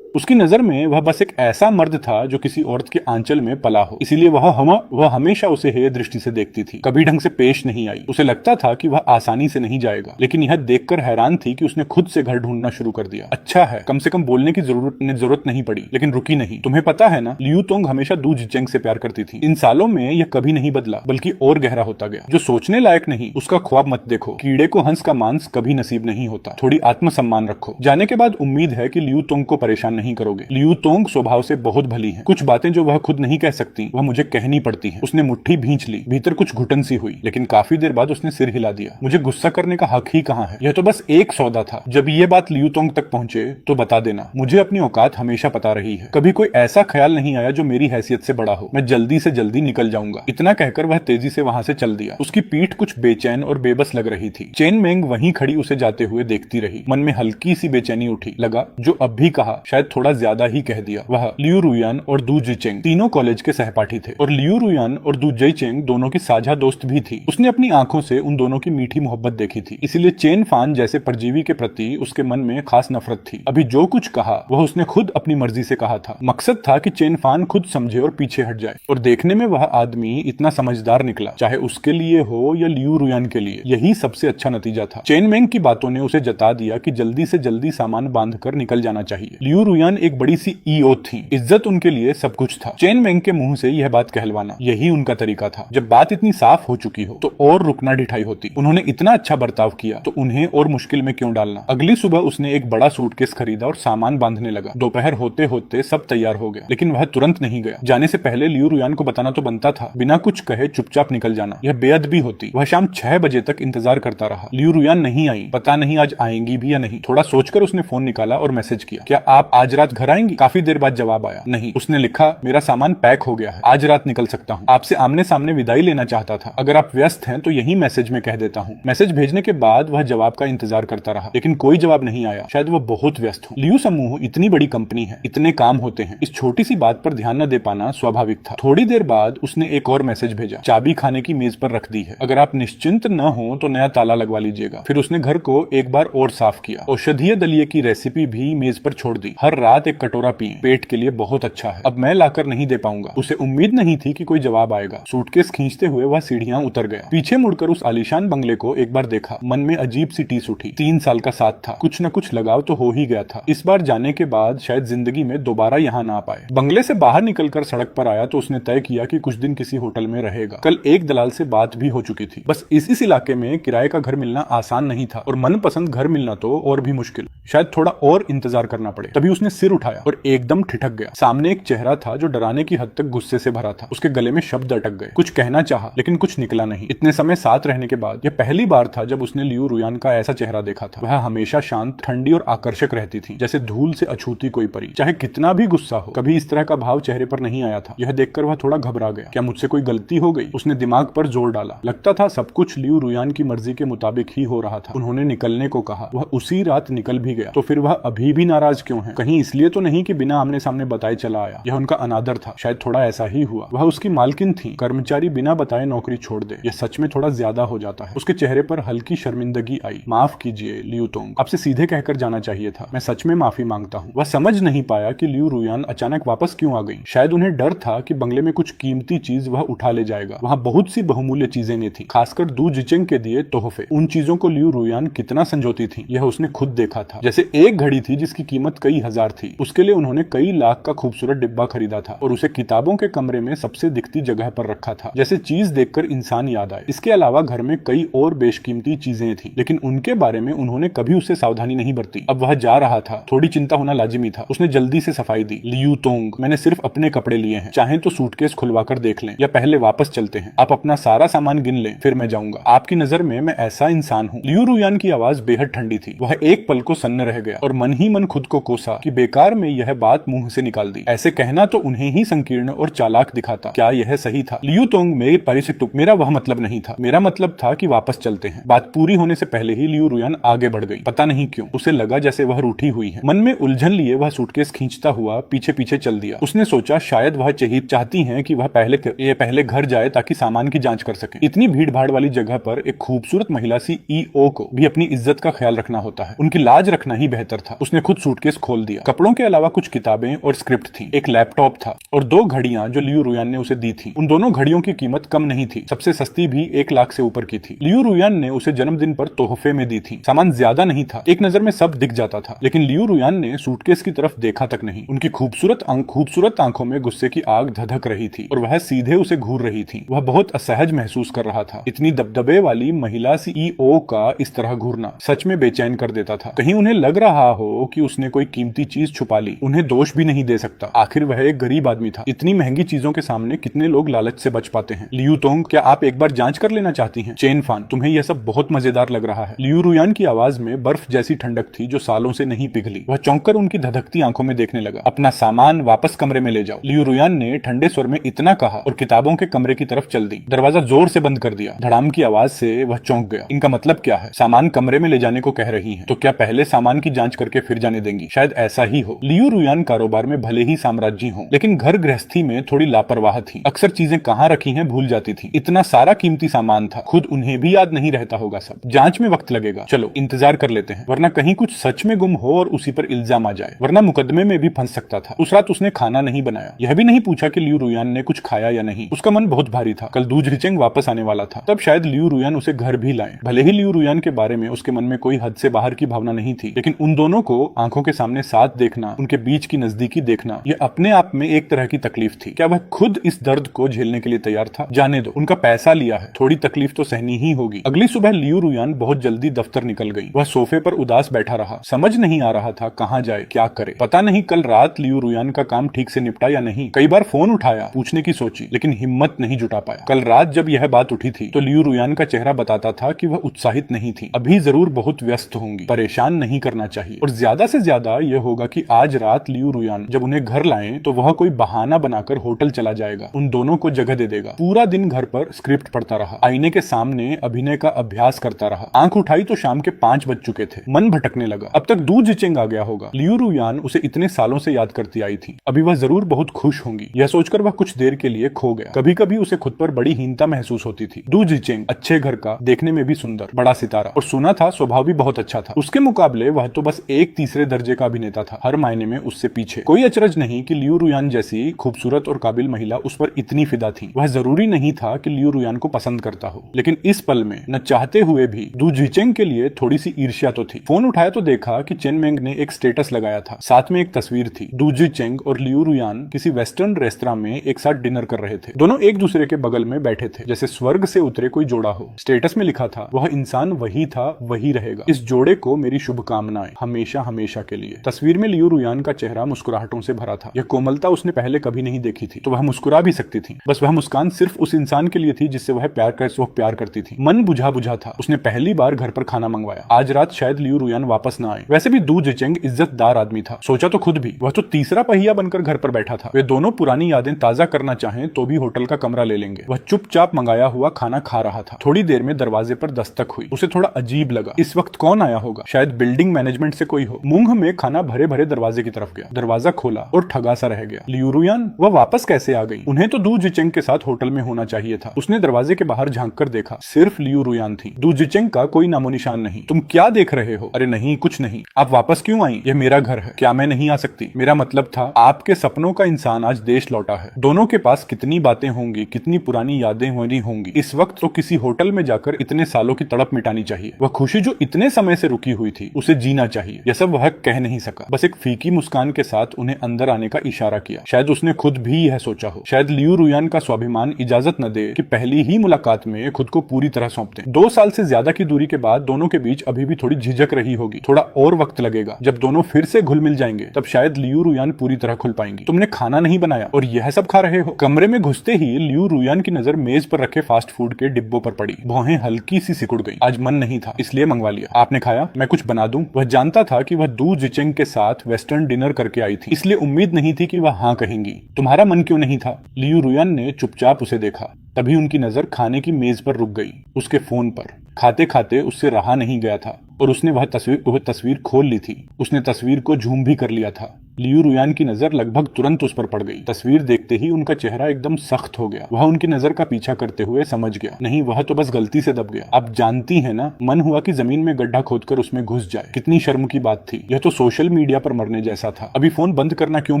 Speaker 1: उसकी नजर में वह बस एक ऐसा मर्द था जो किसी औरत के आंचल में पला हो, इसीलिए वह हमेशा उसे हेय दृष्टि से देखती थी। कभी ढंग से पेश नहीं आई। उसे लगता था कि वह आसानी से नहीं जाएगा, लेकिन यह देखकर हैरान थी कि उसने खुद से घर ढूंढना शुरू कर दिया। अच्छा है, कम से कम बोलने की जरूरत नहीं पड़ी, लेकिन रुकी नहीं। तुम्हें पता है ना, लियू तोंग हमेशा दू जिचेंग से प्यार करती थी। इन सालों में यह कभी नहीं बदला, बल्कि और गहरा होता गया। जो सोचने लायक नहीं, उसका ख्वाब मत देखो। कीड़े को हंस का मांस कभी नसीब नहीं होता। थोड़ी आत्मसम्मान रखो। जाने के बाद उम्मीद है कि लियू तोंग को परेशान नहीं करोगे। लियू तोंग स्वभाव से बहुत भली है। कुछ बातें जो वह खुद नहीं कह सकती, वह मुझे कहनी पड़ती हैं। उसने मुट्ठी भींच ली। भीतर कुछ घुटन सी हुई, लेकिन काफी देर बाद उसने सिर हिला दिया। मुझे गुस्सा करने का हक ही कहाँ है। यह तो बस एक सौदा था। जब ये बात लियू तोंग तक पहुंचे तो बता देना। मुझे अपनी औकात हमेशा पता रही है। कभी कोई ऐसा ख्याल नहीं आया जो मेरी हैसियत से बड़ा हो। मैं जल्दी से जल्दी निकल जाऊंगा। इतना कहकर वह तेजी से वहां से चल दिया। उसकी पीठ कुछ बेचैन और बेबस लग रही थी। चेन मेंग वहीं खड़ी उसे जाते हुए देखती रही। मन में हल्की सी बेचैनी उठी। लगा जो अब भी कहा शायद थोड़ा ज्यादा ही कह दिया। वह लियू रुयान और दू जिचेंग तीनों कॉलेज के सहपाठी थे, और लियू रुयान और दू जिचेंग दोनों की साझा दोस्त भी थी। उसने अपनी आंखों से उन दोनों की मीठी मोहब्बत देखी थी, इसलिए चेन फान जैसे परजीवी के प्रति उसके मन में खास नफरत थी। अभी जो कुछ कहा वह उसने खुद अपनी मर्जी से कहा था। मकसद था कि चेन फान खुद समझे और पीछे हट जाए, और देखने में वह आदमी इतना समझदार निकला, चाहे उसके लिए हो या लियू रुयान के लिए। यही सबसे अच्छा नतीजा था। चेन मेंग की बातों ने उसे जता दिया कि जल्दी से जल्दी सामान बांधकर निकल जाना चाहिए। लियू रुयान एक बड़ी सी ईओ थी। इज्जत उनके लिए सब कुछ था। चेन मेंग के मुंह से यह बात कहलवाना, यही उनका तरीका था। जब बात इतनी साफ हो चुकी हो तो और रुकना ढिठाई होती। उन्होंने इतना अच्छा बर्ताव किया तो उन्हें और मुश्किल में क्यों डालना। अगली सुबह उसने एक बड़ा सूटकेस खरीदा और सामान बांधने लगा। दोपहर होते होते सब तैयार हो गया, लेकिन वह तुरंत नहीं गया। जाने से पहले लियू रुयान को बताना तो बनता था। बिना कुछ कहे चुपचाप निकल जाना, यह बेअदबी होती। वह शाम 6 बजे तक इंतजार करता रहा। लियू रुयान नहीं आई। पता नहीं आज आएंगी भी या नहीं। थोड़ा सोचकर उसने फोन निकाला और मैसेज किया, क्या आप आज रात घर आएंगी? काफी देर बाद जवाब आया, नहीं। उसने लिखा, मेरा सामान पैक हो गया है, आज रात निकल सकता हूँ। आपसे आमने सामने विदाई लेना चाहता था। अगर आप व्यस्त हैं तो यही मैसेज में कह देता हूँ। मैसेज भेजने के बाद वह जवाब का इंतजार करता रहा, लेकिन कोई जवाब नहीं आया। शायद वह बहुत व्यस्त हो। लियू समूह इतनी बड़ी कंपनी है, इतने काम होते हैं, इस छोटी सी बात पर ध्यान न दे पाना स्वाभाविक था। थोड़ी देर बाद उसने एक और मैसेज भेजा, चाबी खाने की मेज पर रख दी है, अगर आप निश्चिंत न हो तो नया ताला लगवा लीजिएगा। फिर उसने घर को एक बार और साफ किया। औषधीय दलिये की रेसिपी भी मेज पर छोड़ दी। हर रात एक कटोरा पिए, पेट के लिए बहुत अच्छा है। अब मैं लाकर नहीं दे पाऊंगा। उसे उम्मीद नहीं थी कि कोई जवाब आएगा। सूटकेस खींचते हुए वह सीढ़ियां उतर गया। पीछे मुड़कर उस आलीशान बंगले को एक बार देखा। मन में अजीब सी टीस उठी। 3 साल का साथ था, कुछ न कुछ लगाव तो हो ही गया था। इस बार जाने के बाद शायद जिंदगी में दोबारा यहाँ ना पाए। बंगले से बाहर निकलकर सड़क पर आया तो उसने तय किया कि कुछ दिन किसी होटल में रहेगा। कल एक दलाल से बात भी हो चुकी थी। बस इस इलाके में किराए का घर मिलना आसान नहीं था, और मनपसंद घर मिलना तो और भी मुश्किल। शायद थोड़ा और इंतजार करना पड़े। तभी उसने उसने सिर उठाया और एकदम ठिठक गया। सामने एक चेहरा था जो डराने की हद तक गुस्से से भरा था। उसके गले में शब्द अटक गए। कुछ कहना चाहा लेकिन कुछ निकला नहीं। इतने समय साथ रहने के बाद यह पहली बार था जब उसने लियू रुयान का ऐसा चेहरा देखा था। वह हमेशा शांत, ठंडी और आकर्षक रहती थी, जैसे धूल से अछूती कोई परी। चाहे कितना भी गुस्सा हो, कभी इस तरह का भाव चेहरे पर नहीं आया था। यह देखकर वह थोड़ा घबरा गया। क्या मुझसे कोई गलती हो गई? उसने दिमाग पर जोर डाला। लगता था सब कुछ लियू रुयान की मर्जी के मुताबिक ही हो रहा था। उन्होंने निकलने को कहा, वह उसी रात निकल भी गया। तो फिर वह अभी भी नाराज क्यों है? कहीं इसलिए तो नहीं कि बिना आमने सामने बताए चला आया। यह उनका अनादर था। शायद थोड़ा ऐसा ही हुआ। वह उसकी मालकिन थी। कर्मचारी बिना बताए नौकरी छोड़ दे, यह सच में थोड़ा ज्यादा हो जाता है। उसके चेहरे पर हल्की शर्मिंदगी आई। माफ कीजिए लियू तोंग, आपसे सीधे कहकर जाना चाहिए था। मैं सच में माफी मांगता हूँ। वह समझ नहीं पाया कि लियू रुयान अचानक वापस क्यों आ गई। शायद उन्हें डर था कि बंगले में कुछ कीमती चीज वह उठा ले जाएगा। वहाँ बहुत सी बहुमूल्य चीजें नहीं थी, खासकर दू जिचेंग के दिए तोहफे। उन चीजों को लियू रुयान कितना संजोती थी, यह उसने खुद देखा था। जैसे एक घड़ी थी जिसकी कीमत कई हजार थी। उसके लिए उन्होंने कई लाख का खूबसूरत डिब्बा खरीदा था और उसे किताबों के कमरे में सबसे दिखती जगह पर रखा था, जैसे चीज देखकर इंसान याद आए। इसके अलावा घर में कई और बेशकीमती चीजें थी, लेकिन उनके बारे में उन्होंने कभी उससे सावधानी नहीं बरती। अब वह जा रहा था, थोड़ी चिंता होना लाजिमी था। उसने जल्दी से सफाई दी। लियू तोंग, मैंने सिर्फ अपने कपड़े लिए हैं। चाहें तो सूटकेस खुलवाकर देख लें, या पहले वापस चलते हैं। आप अपना सारा सामान गिन लें, फिर मैं जाऊंगा। आपकी नजर में मैं ऐसा इंसान हूँ। लियू रुयान की आवाज बेहद ठंडी थी। वह एक पल को सन्न रह गया और मन ही मन खुद को कोसा कि बेकार में यह बात मुंह से निकाल दी। ऐसे कहना तो उन्हें ही संकीर्ण और चालाक दिखाता। क्या यह सही था? लियू तोंग, मेरी परिचित, मेरा वह मतलब नहीं था। मेरा मतलब था कि वापस चलते हैं। बात पूरी होने से पहले ही लियू रुयान आगे बढ़ गई। पता नहीं क्यों उसे लगा जैसे वह रूठी हुई है। मन में उलझन लिए वह सूटकेस खींचता हुआ पीछे पीछे चल दिया। उसने सोचा शायद वह चाहती हैं कि वह पहले घर जाए ताकि सामान की जांच कर सके। इतनी भीड़ भाड़ वाली जगह पर एक खूबसूरत महिला सीईओ को भी अपनी इज्जत का ख्याल रखना होता है। उनकी लाज रखना ही बेहतर था। उसने खुद सूटकेस खोल दिया। कपड़ों के अलावा कुछ किताबें और स्क्रिप्ट थी, एक लैपटॉप था और 2 घड़ियां जो लियू रुयान ने उसे दी थी। उन दोनों घड़ियों की कीमत कम नहीं थी, सबसे सस्ती भी 1 लाख से ऊपर की थी। लियू रुयान ने उसे जन्मदिन पर तोहफे में दी थी। सामान ज्यादा नहीं था, एक नजर में सब दिख जाता था, लेकिन लियू रुयान ने सूटकेस की तरफ देखा तक नहीं। उनकी खूबसूरत आंखों में गुस्से की आग धधक रही थी और वह सीधे उसे घूर रही थी। वह बहुत असहज महसूस कर रहा था। इतनी दबदबे वाली महिला सीईओ का इस तरह घूरना सच में बेचैन कर देता था। कहीं उन्हें लग रहा हो कि उसने कोई कीमती चीज छुपा ली। उन्हें दोष भी नहीं दे सकता, आखिर वह एक गरीब आदमी था। इतनी महंगी चीजों के सामने कितने लोग लालच से बच पाते हैं। लियू तोंग, क्या आप एक बार जांच कर लेना चाहती हैं? चेन फान, तुम्हें यह सब बहुत मजेदार लग रहा है। लियू रुयान की आवाज में बर्फ जैसी ठंडक थी जो सालों से नहीं पिघली। वह चौंककर उनकी धधकती आंखों में देखने लगा। अपना सामान वापस कमरे में ले जाओ, लियू रुयान ने ठंडे स्वर में इतना कहा और किताबों के कमरे की तरफ चल दी। दरवाजा जोर से बंद कर दिया। धड़ाम की आवाज से वह चौंक गया। इनका मतलब क्या है? सामान कमरे में ले जाने को कह रही हैं, तो क्या पहले सामान की जांच करके फिर जाने देंगी? शायद ऐसा ही हो। लियू रुयान कारोबार में भले ही साम्राज्य हो, लेकिन घर गृहस्थी में थोड़ी लापरवाह थी। अक्सर चीजें कहाँ रखी हैं भूल जाती थी। इतना सारा कीमती सामान था, खुद उन्हें भी याद नहीं रहता होगा सब। जांच में वक्त लगेगा। चलो इंतजार कर लेते हैं, वरना कहीं कुछ सच में गुम हो और उसी पर इल्जाम आ जाए, वरना मुकदमे में भी फंस सकता था। उस रात उसने खाना नहीं बनाया। यह भी नहीं पूछा कि लियू रुयान ने कुछ खाया या नहीं। उसका मन बहुत भारी था। कल दूज रिचेंग वापस आने वाला था, तब शायद लियू रुयान उसे घर भी लाए। भले ही लियू रुयान के बारे में उसके मन में कोई हद से बाहर की भावना नहीं थी, लेकिन उन दोनों को आंखों के सामने साथ देखना, उनके बीच की नजदीकी देखना, यह अपने आप में एक तरह की तकलीफ थी। क्या वह खुद इस दर्द को झेलने के लिए तैयार था? जाने दो, उनका पैसा लिया है, थोड़ी तकलीफ तो सहनी ही होगी। अगली सुबह लियू रुयान बहुत जल्दी दफ्तर निकल गई। वह सोफे पर उदास बैठा रहा। समझ नहीं आ रहा था कहाँ जाए, क्या करे। पता नहीं कल रात लियू रुयान का काम ठीक से निपटा या नहीं। कई बार फोन उठाया, पूछने की सोची, लेकिन हिम्मत नहीं जुटा पाया। कल रात जब यह बात उठी थी तो लियू रुयान का चेहरा बताता था कि वह उत्साहित नहीं थी। अभी जरूर बहुत व्यस्त होंगी। परेशान नहीं करना चाहिए, और ज्यादा से ज्यादा यह होगा कि आज रात लियू रुयान जब उन्हें घर लाएं तो वह कोई बहाना बनाकर होटल चला जाएगा, उन दोनों को जगह दे देगा। पूरा दिन घर पर स्क्रिप्ट पढ़ता रहा, आईने के सामने अभिनय का अभ्यास करता रहा। आंख उठाई तो शाम के 5 बज चुके थे। मन भटकने लगा। अब तक दू जिचेंग आ गया होगा। लियू रुयान उसे इतने सालों से याद करती आई थी। अभी वह जरूर बहुत खुश होंगी। यह सोचकर वह कुछ देर के लिए खो गया। कभी कभी उसे खुद पर बड़ी हीनता महसूस होती थी। दू जिचेंग अच्छे घर का, देखने में भी सुंदर, बड़ा सितारा, और सुना था स्वभाव भी बहुत अच्छा था। उसके मुकाबले वह तो बस एक तीसरे दर्जे का अभिनेता था, हर मायने में उससे पीछे। कोई अचरज नहीं कि लियू रुयान जैसी खूबसूरत और काबिल महिला उस पर इतनी फिदा थी। वह जरूरी नहीं था कि लियू रुयान को पसंद करता हो, लेकिन इस पल में न चाहते हुए भी दू जिचेंग के लिए थोड़ी सी ईर्ष्या तो थी। फोन उठाया तो देखा कि चेन मेंग ने एक स्टेटस लगाया था, साथ में एक तस्वीर थी। दू जिचेंग और लियू रुयान किसी वेस्टर्न रेस्तरां में एक साथ डिनर कर रहे थे। दोनों एक दूसरे के बगल में बैठे थे, जैसे स्वर्ग से उतरे कोई जोड़ा हो। स्टेटस में लिखा था, वह इंसान वही था, वही रहेगा। इस जोड़े को मेरी शुभकामनाएं, हमेशा हमेशा के लिए। तस्वीर तस्वीर में लियू रुयान का चेहरा मुस्कुराहटों से भरा था। यह कोमलता उसने पहले कभी नहीं देखी थी, तो वह मुस्कुरा भी सकती थी। बस वह मुस्कान सिर्फ उस इंसान के लिए थी जिससे वह प्यार करती थी। मन बुझा बुझा था। उसने पहली बार घर पर खाना मंगवाया। आज रात शायद लियू रुयान वापस न आए। वैसे भी दू जिचेंग इज्जतदार आदमी था, सोचा तो खुद भी। वह तो तीसरा पहिया बनकर घर पर बैठा था। वे दोनों पुरानी यादें ताजा करना चाहें तो भी होटल का कमरा ले लेंगे। वह चुपचाप मंगाया हुआ खाना खा रहा था। थोड़ी देर में दरवाजे पर दस्तक हुई। उसे थोड़ा अजीब लगा। इस वक्त कौन आया होगा? शायद बिल्डिंग मैनेजमेंट से कोई हो। मुंह में खाना भरे भरे दरवाजे की तरफ गया। दरवाजा खोला और ठगा सा रह गया। लियू रुयान, वह वापस कैसे आ गई? उन्हें तो दू जिचेंग के साथ होटल में होना चाहिए था। उसने दरवाजे के बाहर झांक कर देखा। सिर्फ लियू रुयान थी। दू जिचेंग का कोई नामो निशान नहीं। तुम क्या देख रहे हो? अरे नहीं, कुछ नहीं। आप वापस क्यों आई? यह मेरा घर है। क्या मैं नहीं आ सकती? मेरा मतलब था आपके सपनों का इंसान आज देश लौटा है। दोनों के पास कितनी बातें होंगी, कितनी पुरानी यादें होंगी। इस वक्त तो किसी होटल में जाकर इतने सालों की तड़प मिटानी चाहिए। वह खुशी जो इतने समय से रुकी हुई थी, उसे जीना चाहिए। यह सब वह कह नहीं सका। बस एक फीकी मुस्कान के साथ उन्हें अंदर आने का इशारा किया। शायद उसने खुद भी यह सोचा हो। शायद लियू रुयान का स्वाभिमान इजाजत न दे कि पहली ही मुलाकात में खुद को पूरी तरह सौंप दे। 2 साल से ज्यादा की दूरी के बाद दोनों के बीच अभी भी थोड़ी झिझक रही होगी। थोड़ा और वक्त लगेगा। जब दोनों फिर से घुल मिल जाएंगे तब शायद लियू रुयान पूरी तरह खुल पाएंगी। तुमने खाना नहीं बनाया और यह सब खा रहे हो? कमरे में घुसते ही लियू रुयान की नजर मेज पर रखे फास्ट फूड के डिब्बों पर पड़ी। भौहें हल्की सी सिकुड़ गई। आज मन नहीं था, इसलिए मंगवा लिया। आपने खाया? मैं कुछ बना दूं? वह जानता था कि वह दू जिचेंग के साथ वेस्टर्न डिनर करके आई थी, इसलिए उम्मीद नहीं थी कि वह हाँ कहेंगी। तुम्हारा मन क्यों नहीं था? लियू रुयान ने चुपचाप उसे देखा। तभी उनकी नजर खाने की मेज पर रुक गई। उसके फोन पर खाते खाते उससे रहा नहीं गया था और उसने वह तस्वीर खोल ली थी। उसने तस्वीर को झूम भी कर लिया था। लियू रुयान की नजर लगभग तुरंत उस पर पड़ गई। तस्वीर देखते ही उनका चेहरा एकदम सख्त हो गया। वह उनकी नजर का पीछा करते हुए समझ गया, नहीं, वह तो बस गलती से दब गया। आप जानती हैं ना, मन हुआ कि जमीन में गड्ढा खोदकर उसमें घुस जाए। कितनी शर्म की बात थी। यह तो सोशल मीडिया पर मरने जैसा था। अभी फोन बंद करना क्यों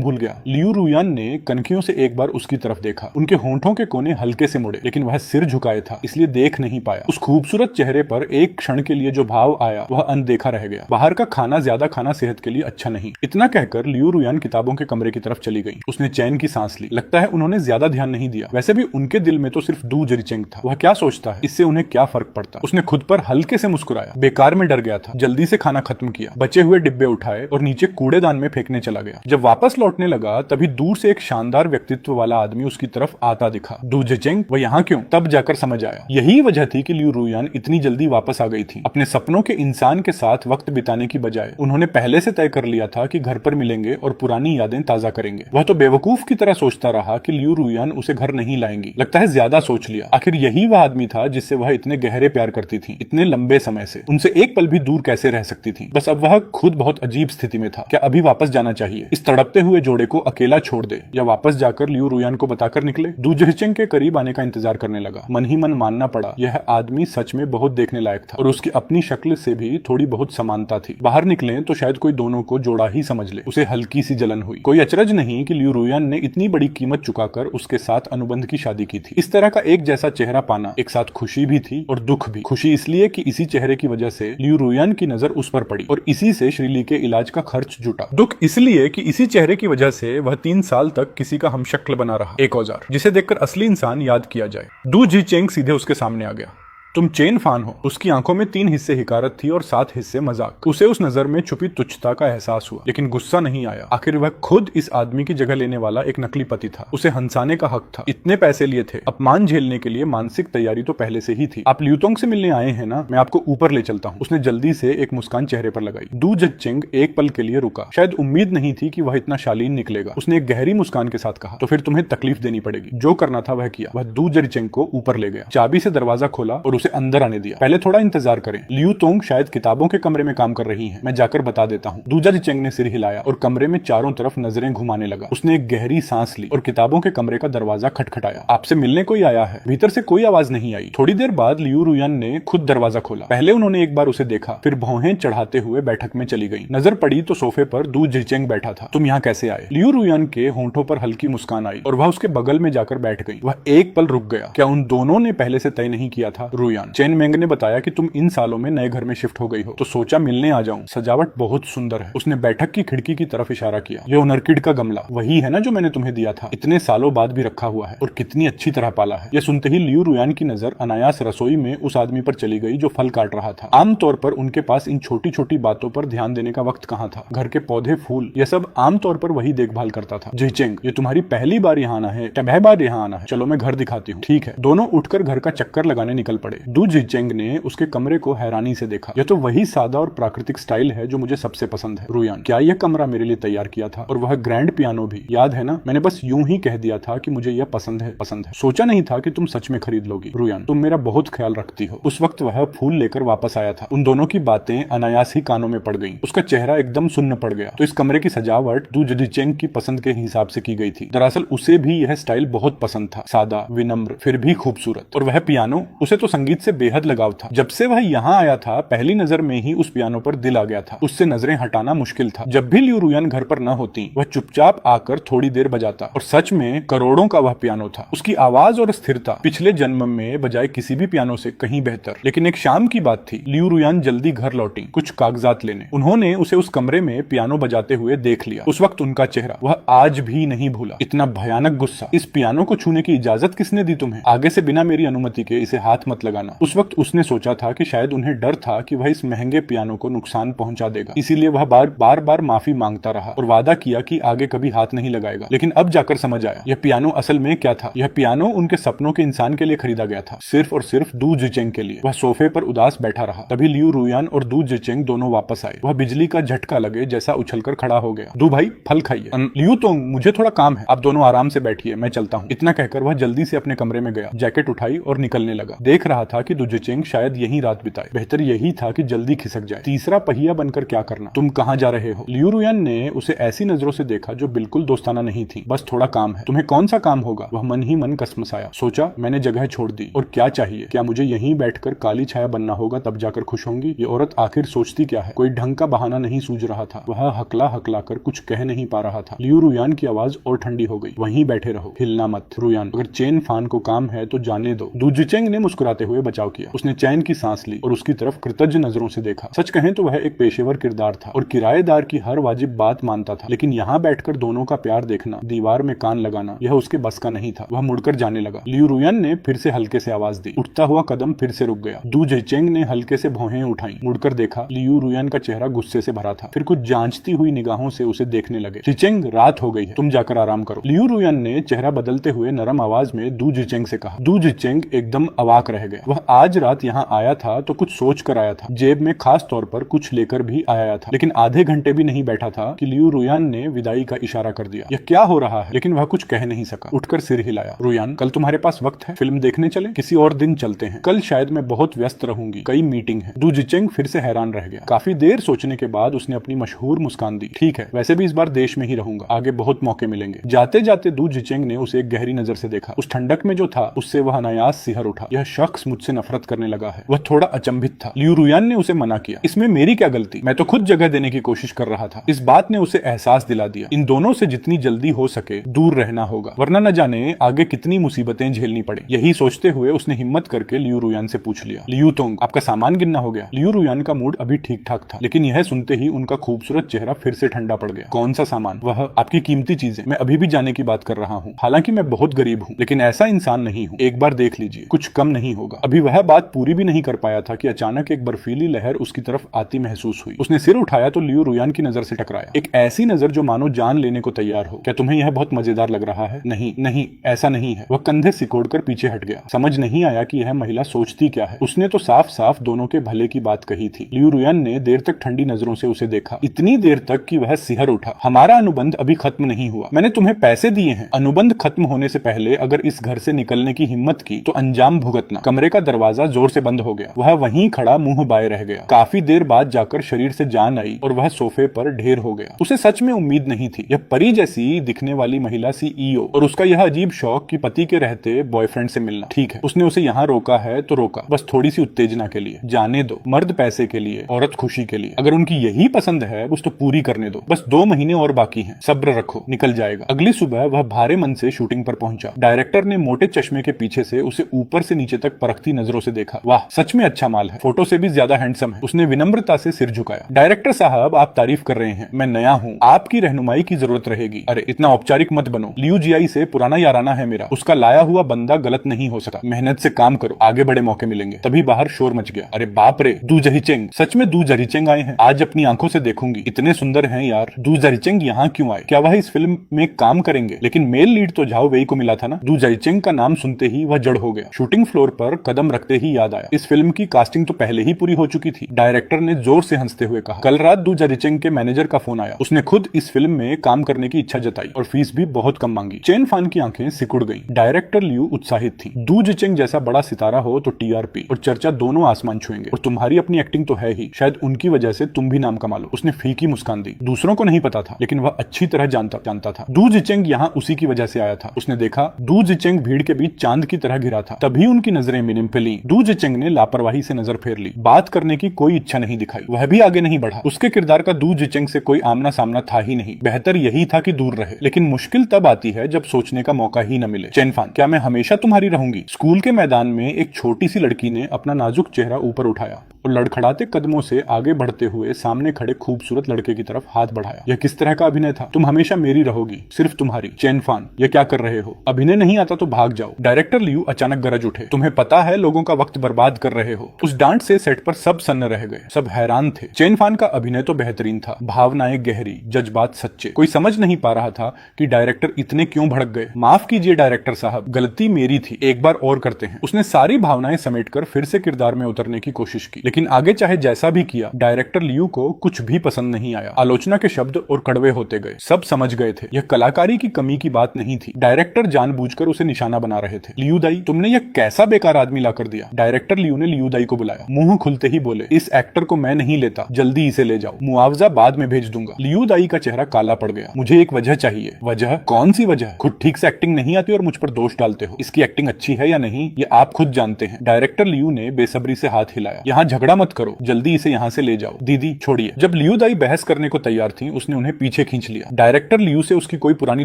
Speaker 1: भूल गया? लियू रुयान ने कनखियों से एक बार उसकी तरफ देखा। उनके होंठों के कोने हल्के से मुड़े, लेकिन वह सिर झुकाए था, इसलिए देख नहीं पाया। उस खूबसूरत चेहरे पर एक क्षण के लिए जो भाव आया वह अनदेखा रह गया। बाहर का खाना ज्यादा खाना सेहत के लिए अच्छा नहीं। इतना कहकर लियू रुयान किताबों के कमरे की तरफ चली गई। उसने चैन की सांस ली। लगता है उन्होंने ज्यादा ध्यान नहीं दिया। वैसे भी उनके दिल में तो सिर्फ दू जिचेंग था। वह क्या सोचता है, इससे उन्हें क्या फर्क पड़ता? उसने खुद पर हल्के से मुस्कुराया। बेकार में डर गया था। जल्दी से खाना खत्म किया, बचे हुए डिब्बे उठाए और नीचे कूड़ेदान में फेंकने चला गया। जब वापस लौटने लगा तभी दूर से एक शानदार व्यक्तित्व वाला आदमी उसकी तरफ आता दिखा। दू जिचेंग, वह यहाँ क्यों? तब जाकर समझ आया, यही वजह थी कि लियू रुयान इतनी जल्दी वापस आ गई थी। अपने सपनों के इंसान के साथ वक्त बिताने की बजाय उन्होंने पहले से तय कर लिया था कि घर पर मिलेंगे और पुरानी यादें ताजा करेंगे। वह तो बेवकूफ की तरह सोचता रहा कि लियू रुयान उसे घर नहीं लाएंगी। लगता है ज्यादा सोच लिया। आखिर यही वह आदमी था जिससे वह इतने गहरे प्यार करती थी, इतने लंबे समय से। उनसे एक पल भी दूर कैसे रह सकती थी? बस अब वह खुद बहुत अजीब स्थिति में था। क्या अभी वापस जाना चाहिए? इस तड़पते हुए जोड़े को अकेला छोड़ दे, या वापस जाकर लियू रुयान को बताकर निकले? दू जिचेंग के करीब आने का इंतजार करने लगा। मन ही मन मानना पड़ा, यह आदमी सच में बहुत देखने लायक था और उसकी अपनी शक्ल से भी थोड़ी बहुत समानता थी। बाहर निकले तो शायद कोई दोनों को जोड़ा ही समझ ले। उसे हल्की सी जलन हुई। कोई अचरज नहीं कि लियू रुयान ने इतनी बड़ी कीमत चुकाकर उसके साथ अनुबंध की शादी की थी। इस तरह का एक जैसा चेहरा पाना एक साथ खुशी भी थी और दुख भी। खुशी इसलिए कि इसी चेहरे की वजह से लियू रुयान की नजर उस पर पड़ी और इसी से श्रीली के इलाज का खर्च जुटा। दुख इसलिए कि इसी चेहरे की वजह से वह 3 साल तक किसी का हमशक्ल बना रहा, एक औजार जिसे देखकर असली इंसान याद किया जाए। दू जिचेंग सीधे उसके सामने आ गया। तुम चेन फान हो? उसकी आंखों में 3 हिस्से हिकारत थी और 7 हिस्से मजाक। उसे उस नजर में छुपी तुच्छता का एहसास हुआ, लेकिन गुस्सा नहीं आया। आखिर वह खुद इस आदमी की जगह लेने वाला एक नकली पति था। उसे हंसाने का हक था। इतने पैसे लिए थे, अपमान झेलने के लिए मानसिक तैयारी तो पहले से ही थी। आप लियूतोंग से मिलने आए हैं ना, मैं आपको ऊपर ले चलता हूँ। उसने जल्दी से एक मुस्कान चेहरे पर लगाई। दू जिचेंग एक पल के लिए रुका। शायद उम्मीद नहीं थी कि वह इतना शालीन निकलेगा। उसने एक गहरी मुस्कान के साथ कहा, तो फिर तुम्हें तकलीफ देनी पड़ेगी। जो करना था वह किया। वह दू जिचेंग को ऊपर ले गया, चाबी से दरवाजा खोला और उसे अंदर आने दिया। पहले थोड़ा इंतजार करें, लियूतोंग शायद किताबों के कमरे में काम कर रही हैं, मैं जाकर बता देता हूँ। दू जिचेंग ने सिर हिलाया और कमरे में चारों तरफ नजरें घुमाने लगा। उसने एक गहरी सांस ली और किताबों के कमरे का दरवाजा खटखटाया। आपसे मिलने कोई आया है? भीतर से कोई आवाज नहीं आई। थोड़ी देर बाद लियू रुयान ने खुद दरवाजा खोला। पहले उन्होंने एक बार उसे देखा, फिर भौहें चढ़ाते हुए बैठक में चली गई। नजर पड़ी तो सोफे पर दू जिचेंग बैठा था। तुम यहाँ कैसे आए? लियू रुयान के होंठों पर हल्की मुस्कान आई और वह उसके बगल में जाकर बैठ गई। वह एक पल रुक गया। क्या उन दोनों ने पहले से तय नहीं किया था? रुयान रुयान। चेन मेंग ने बताया कि तुम इन सालों में नए घर में शिफ्ट हो गई हो, तो सोचा मिलने आ जाऊं। सजावट बहुत सुंदर है। उसने बैठक की खिड़की की तरफ इशारा किया। ये ऑर्किड का गमला वही है ना जो मैंने तुम्हें दिया था, इतने सालों बाद भी रखा हुआ है और कितनी अच्छी तरह पाला है। यह सुनते ही लियू रुयान की नजर अनायास रसोई में उस आदमी पर चली गई जो फल काट रहा था। आमतौर पर उनके पास इन छोटी छोटी बातों पर ध्यान देने का वक्त कहाँ था। घर के पौधे, फूल, यह सब आमतौर पर वही देखभाल करता था। जिचेंग, ये तुम्हारी पहली बार यहाँ आना है? 10 बार यहाँ आना है? चलो मैं घर दिखाती हूँ। ठीक है। दोनों उठकर घर का चक्कर लगाने निकल पड़े। दू जिचेंग ने उसके कमरे को हैरानी से देखा। यह तो वही सादा और प्राकृतिक स्टाइल है जो मुझे सबसे पसंद है। रुयान, क्या यह कमरा मेरे लिए तैयार किया था? और वह ग्रैंड पियानो भी, याद है ना? मैंने बस यूं ही कह दिया था कि मुझे यह पसंद है। सोचा नहीं था कि तुम सच में खरीद लोगी। रुयान, तुम मेरा बहुत ख्याल रखती हो। उस वक्त वह फूल लेकर वापस आया था। उन दोनों की बातें अनायास ही कानों में पड़ गईं। उसका चेहरा एकदम सुन्न पड़ गया। तो इस कमरे की सजावट दू जिचेंग की पसंद के हिसाब से की गई थी। दरअसल उसे भी यह स्टाइल बहुत पसंद था, सादा, विनम्र, फिर भी खूबसूरत। और वह पियानो, उसे तो संगीत से बेहद लगाव था। जब से वह यहाँ आया था पहली नजर में ही उस पियानो पर दिल आ गया था। उससे नजरें हटाना मुश्किल था। जब भी लियू रुयान घर पर न होती, वह चुपचाप आकर थोड़ी देर बजाता और सच में करोड़ों का वह पियानो था। उसकी आवाज और स्थिरता पिछले जन्म में बजाय किसी भी पियानो से कहीं बेहतर। लेकिन एक शाम की बात थी। लियू रुयान जल्दी घर लौटी कुछ कागजात लेने। उन्होंने उसे उस कमरे में पियानो बजाते हुए देख लिया। उस वक्त उनका चेहरा वह आज भी नहीं भूला। इतना भयानक गुस्सा। इस पियानो को छूने की इजाजत किसने दी तुम्हें? आगे से बिना मेरी अनुमति के इसे हाथ मत लगाना। उस वक्त उसने सोचा था कि शायद उन्हें डर था कि वह इस महंगे पियानो को नुकसान पहुंचा देगा, इसीलिए वह बार बार माफी मांगता रहा और वादा किया कि आगे कभी हाथ नहीं लगाएगा। लेकिन अब जाकर समझ आया यह पियानो असल में क्या था। यह पियानो उनके सपनों के इंसान के लिए खरीदा गया था, सिर्फ और सिर्फ दू जिचेंग के लिए। वह सोफे पर उदास बैठा रहा। तभी लियू रुयान और दू जिचेंग दोनों वापस आए। वह बिजली का झटका लगे जैसा उछलकर खड़ा हो गया। दू भाई, फल खाइए। लियू तो मुझे थोड़ा काम है, आप दोनों आराम से बैठिए, मैं चलता हूँ। इतना कहकर वह जल्दी से अपने कमरे में गया, जैकेट उठाई और निकलने लगा। देख रहा था कि दू जिचेंग शायद यहीं रात बिताए। बेहतर यही था कि जल्दी खिसक जाए। तीसरा पहिया बनकर क्या करना? तुम कहाँ जा रहे हो? लियू रुयान ने उसे ऐसी नजरों से देखा जो बिल्कुल दोस्ताना नहीं थी। बस थोड़ा काम है। तुम्हें कौन सा काम होगा? वह मन ही मन कसमसाया। सोचा मैंने जगह छोड़ दी, और क्या चाहिए? क्या मुझे यहीं बैठकर काली छाया बनना होगा तब जाकर खुश होंगी? ये औरत आखिर सोचती क्या है? कोई ढंग का बहाना नहीं सूझ रहा था। वह हकला हकला कर कुछ कह नहीं पा रहा था। लियू रुयान की आवाज और ठंडी हो गई। वहीं बैठे रहो, हिलना मत। रुयान, अगर चेन फान को काम है तो जाने दो। दू जिचेंग ने मुस्कुराते हुए बचाव किया। उसने चैन की सांस ली और उसकी तरफ कृतज्ञ नजरों से देखा। सच कहें तो वह एक पेशेवर किरदार था और किराएदार की हर वाजिब बात मानता था। लेकिन यहाँ बैठकर दोनों का प्यार देखना, दीवार में कान लगाना, यह उसके बस का नहीं था। वह मुड़कर जाने लगा। लियू रुयान ने फिर से हल्के से आवाज दी। उठता हुआ कदम फिर से रुक गया। दू जिचेंग ने हल्के से भौहें उठाई। मुड़कर देखा। लियू रुयान का चेहरा गुस्से से भरा था। फिर कुछ जांचती हुई निगाहों से उसे देखने लगे। जिचेंग, रात हो गई है, तुम जाकर आराम करो। लियू रुयान ने चेहरा बदलते हुए नरम आवाज में दू जिचेंग से कहा। दू जिचेंग एकदम अवाक रह गया। वह आज रात यहाँ आया था तो कुछ सोच कर आया था। जेब में खास तौर पर कुछ लेकर भी आया था। लेकिन आधे घंटे भी नहीं बैठा था कि लियू रुयान ने विदाई का इशारा कर दिया। यह क्या हो रहा है? लेकिन वह कुछ कह नहीं सका। उठकर सिर हिलाया। रुयान, कल तुम्हारे पास वक्त है? फिल्म देखने चले? किसी और दिन चलते हैं। कल शायद मैं बहुत व्यस्त रहूंगी, कई मीटिंग है। दू जिचेंग फिर से हैरान रह गया। काफी देर सोचने के बाद उसने अपनी मशहूर मुस्कान दी। ठीक है, वैसे भी इस बार देश में ही रहूंगा, आगे बहुत मौके मिलेंगे। जाते जाते दू जिचेंग ने उसे एक गहरी नजर से देखा। उस ठंडक में जो था उससे वह अनायास सिहर उठा। यह शख्स मुझसे नफरत करने लगा है। वह थोड़ा अचंभित था। लियू रुयान ने उसे मना किया। इसमें मेरी क्या गलती? मैं तो खुद जगह देने की कोशिश कर रहा था। इस बात ने उसे एहसास दिला दिया इन दोनों से जितनी जल्दी हो सके दूर रहना होगा, वरना न जाने आगे कितनी मुसीबतें झेलनी पड़े। यही सोचते हुए उसने हिम्मत करके लियू रुयान से पूछ लिया, लियू तोंग, आपका सामान गिनना हो गया? लियू रुयान का मूड अभी ठीक ठाक था, लेकिन यह सुनते ही उनका खूबसूरत चेहरा फिर से ठंडा पड़ गया। कौन सा सामान? वह आपकी कीमती चीजें। मैं अभी भी जाने की बात कर रहा हूँ। हालांकि मैं बहुत गरीब हूँ, लेकिन ऐसा इंसान नहीं हूँ। एक बार देख लीजिए, कुछ कम नहीं होगा। अभी वह बात पूरी भी नहीं कर पाया था कि अचानक एक बर्फीली लहर उसकी तरफ आती महसूस हुई। उसने सिर उठाया तो लियू रुयान की नजर से टकराया। एक ऐसी नजर जो मानो जान लेने को तैयार हो। क्या तुम्हें यह बहुत मजेदार लग रहा है? नहीं नहीं, ऐसा नहीं है। वह कंधे सिकोड़कर पीछे हट गया। समझ नहीं आया कि यह महिला सोचती क्या है। उसने तो साफ साफ दोनों के भले की बात कही थी। लियू रुयान ने देर तक ठंडी नजरों से उसे देखा, इतनी देर तक कि वह सिहर उठा। हमारा अनुबंध अभी खत्म नहीं हुआ। मैंने तुम्हें पैसे दिए हैं। अनुबंध खत्म होने से पहले अगर इस घर से निकलने की हिम्मत की तो अंजाम भुगतना। कमरे का दरवाजा जोर से बंद हो गया। वह वहीं खड़ा मुंह बाए रह गया। काफी देर बाद जाकर शरीर से जान आई और वह सोफे पर ढेर हो गया। उसे सच में उम्मीद नहीं थी। यह परी जैसी दिखने वाली महिला सीईओ और उसका यह अजीब शौक कि पति के रहते बॉयफ्रेंड से मिलना। ठीक है, उसने उसे यहाँ रोका है तो रोका, बस थोड़ी सी उत्तेजना के लिए। जाने दो, मर्द पैसे के लिए, औरत खुशी के लिए। अगर उनकी यही पसंद है बस तो पूरी करने दो। बस 2 महीने और बाकी हैं, सब्र रखो, निकल जाएगा। अगली सुबह वह भारे मन से शूटिंग पर पहुंचा। डायरेक्टर ने मोटे चश्मे के पीछे से उसे ऊपर से नीचे तक परखते परखती नजरों से देखा। वाह, सच में अच्छा माल है, फोटो से भी ज्यादा हैंडसम है। उसने विनम्रता से सिर झुकाया। डायरेक्टर साहब, आप तारीफ कर रहे हैं, मैं नया हूँ, आपकी रहनुमाई की जरूरत रहेगी। अरे इतना औपचारिक मत बनो, लियू जियाई से पुराना याराना है मेरा, उसका लाया हुआ बंदा गलत नहीं हो सकता। मेहनत से काम करो, आगे बड़े मौके मिलेंगे। तभी बाहर शोर मच गया। अरे बाप रे, दू जहीचेंग, सच में दू जहीचेंग आए हैं, आज अपनी आंखों से देखूंगी, इतने सुंदर हैं यार। दू जहीचेंग यहाँ क्यों आए? क्या वह इस फिल्म में काम करेंगे? लेकिन मेल लीड तो झाओ वेई को मिला था ना। दू जहीचेंग का नाम सुनते ही वह जड़ हो गया। शूटिंग फ्लोर पर कदम रखते ही याद आया, इस फिल्म की कास्टिंग तो पहले ही पूरी हो चुकी थी। डायरेक्टर ने जोर से हंसते हुए कहा, कल रात दू जहीचेंग के मैनेजर का फोन आया, उसने खुद इस फिल्म में काम करने की इच्छा जताई और फीस भी बहुत कम मांगी। चेन फान की आंखें सिकुड़ गईं। डायरेक्टर लियू उत्साहित थी। दू जहीचेंग जैसा बड़ा सितारा हो तो टीआरपी और चर्चा दोनों आसमान छुएंगे, और तुम्हारी अपनी एक्टिंग तो है ही, शायद उनकी वजह से तुम भी नाम कमा लो। उसने फीकी मुस्कान दी। दूसरों को नहीं पता था, लेकिन वह अच्छी तरह जानता था। दू जहीचेंग यहाँ उसी की वजह से आया था। उसने देखा दू जहीचेंग भीड़ के बीच चांद की तरह घिरा था, तभी उनकी नजरें मिनिम पे ली। दू जहीचेंग ने लापरवाही से नजर फेर ली। बात करने की कोई इच्छा नहीं दिखाई, वह भी आगे नहीं बढ़ा। उसके किरदार का दू जहीचेंग से कोई आमना सामना था ही नहीं। बेहतर यही था कि दूर रहे, लेकिन मुश्किल तब आती है जब सोचने का मौका ही न मिले। चेनफान, क्या मैं हमेशा तुम्हारी रहूंगी? स्कूल के मैदान में एक छोटी सी लड़की ने अपना नाजुक चेहरा ऊपर उठाया और लड़खड़ाते कदमों से आगे बढ़ते हुए सामने खड़े खूबसूरत लड़के की तरफ हाथ बढ़ाया। यह किस तरह का अभिनय था? तुम हमेशा मेरी रहोगी, सिर्फ तुम्हारी। चेनफान, यह क्या कर रहे हो? अभिनय नहीं आता तो भाग जाओ। डायरेक्टर लियू अचानक गरज उठे, तुम्हें पता है लोगों का वक्त बर्बाद कर रहे हो। उस डांट से सेट पर सब सन्न रह गए, सब हैरान थे। चेनफान का अभिनय तो बेहतरीन था, भावनाएं गहरी, जज्बात सच्चे। कोई समझ नहीं पा रहा था कि डायरेक्टर इतने क्यों भड़क गए। माफ कीजिए डायरेक्टर साहब, गलती मेरी थी, एक बार और करते हैं। उसने सारी भावनाएं समेटकर फिर से किरदार में उतरने की कोशिश की, लेकिन आगे चाहे जैसा भी किया, डायरेक्टर लियू को कुछ भी पसंद नहीं आया। आलोचना के शब्द और कड़वे होते गए। सब समझ गए थे, यह कलाकारी की कमी की बात नहीं थी। डायरेक्टर जानबूझकर उसे निशाना बना रहे थे। लियू दाई, तुमने यह कैसा बेकार आदमी लाकर दिया? डायरेक्टर लियू ने लियू दाई को बुलाया। मुंह खुलते ही बोले, इस एक्टर को मैं नहीं लेता, जल्दी इसे ले जाओ, मुआवजा बाद में भेज दूंगा। लियू दाई का चेहरा काला पड़ गया। मुझे एक वजह चाहिए। वजह? कौन सी वजह? खुद ठीक से एक्टिंग नहीं आती और मुझ पर दोष डालते हो। इसकी एक्टिंग अच्छी है या नहीं, ये आप खुद जानते हैं। डायरेक्टर लियू ने बेसब्री से हाथ हिलाया। यहाँ झगड़ा मत करो, जल्दी इसे यहाँ से ले जाओ। दीदी छोड़िए। जब लियू दाई बहस करने को तैयार थी, उसने उन्हें पीछे खींच लिया। डायरेक्टर लियू से उसकी कोई पुरानी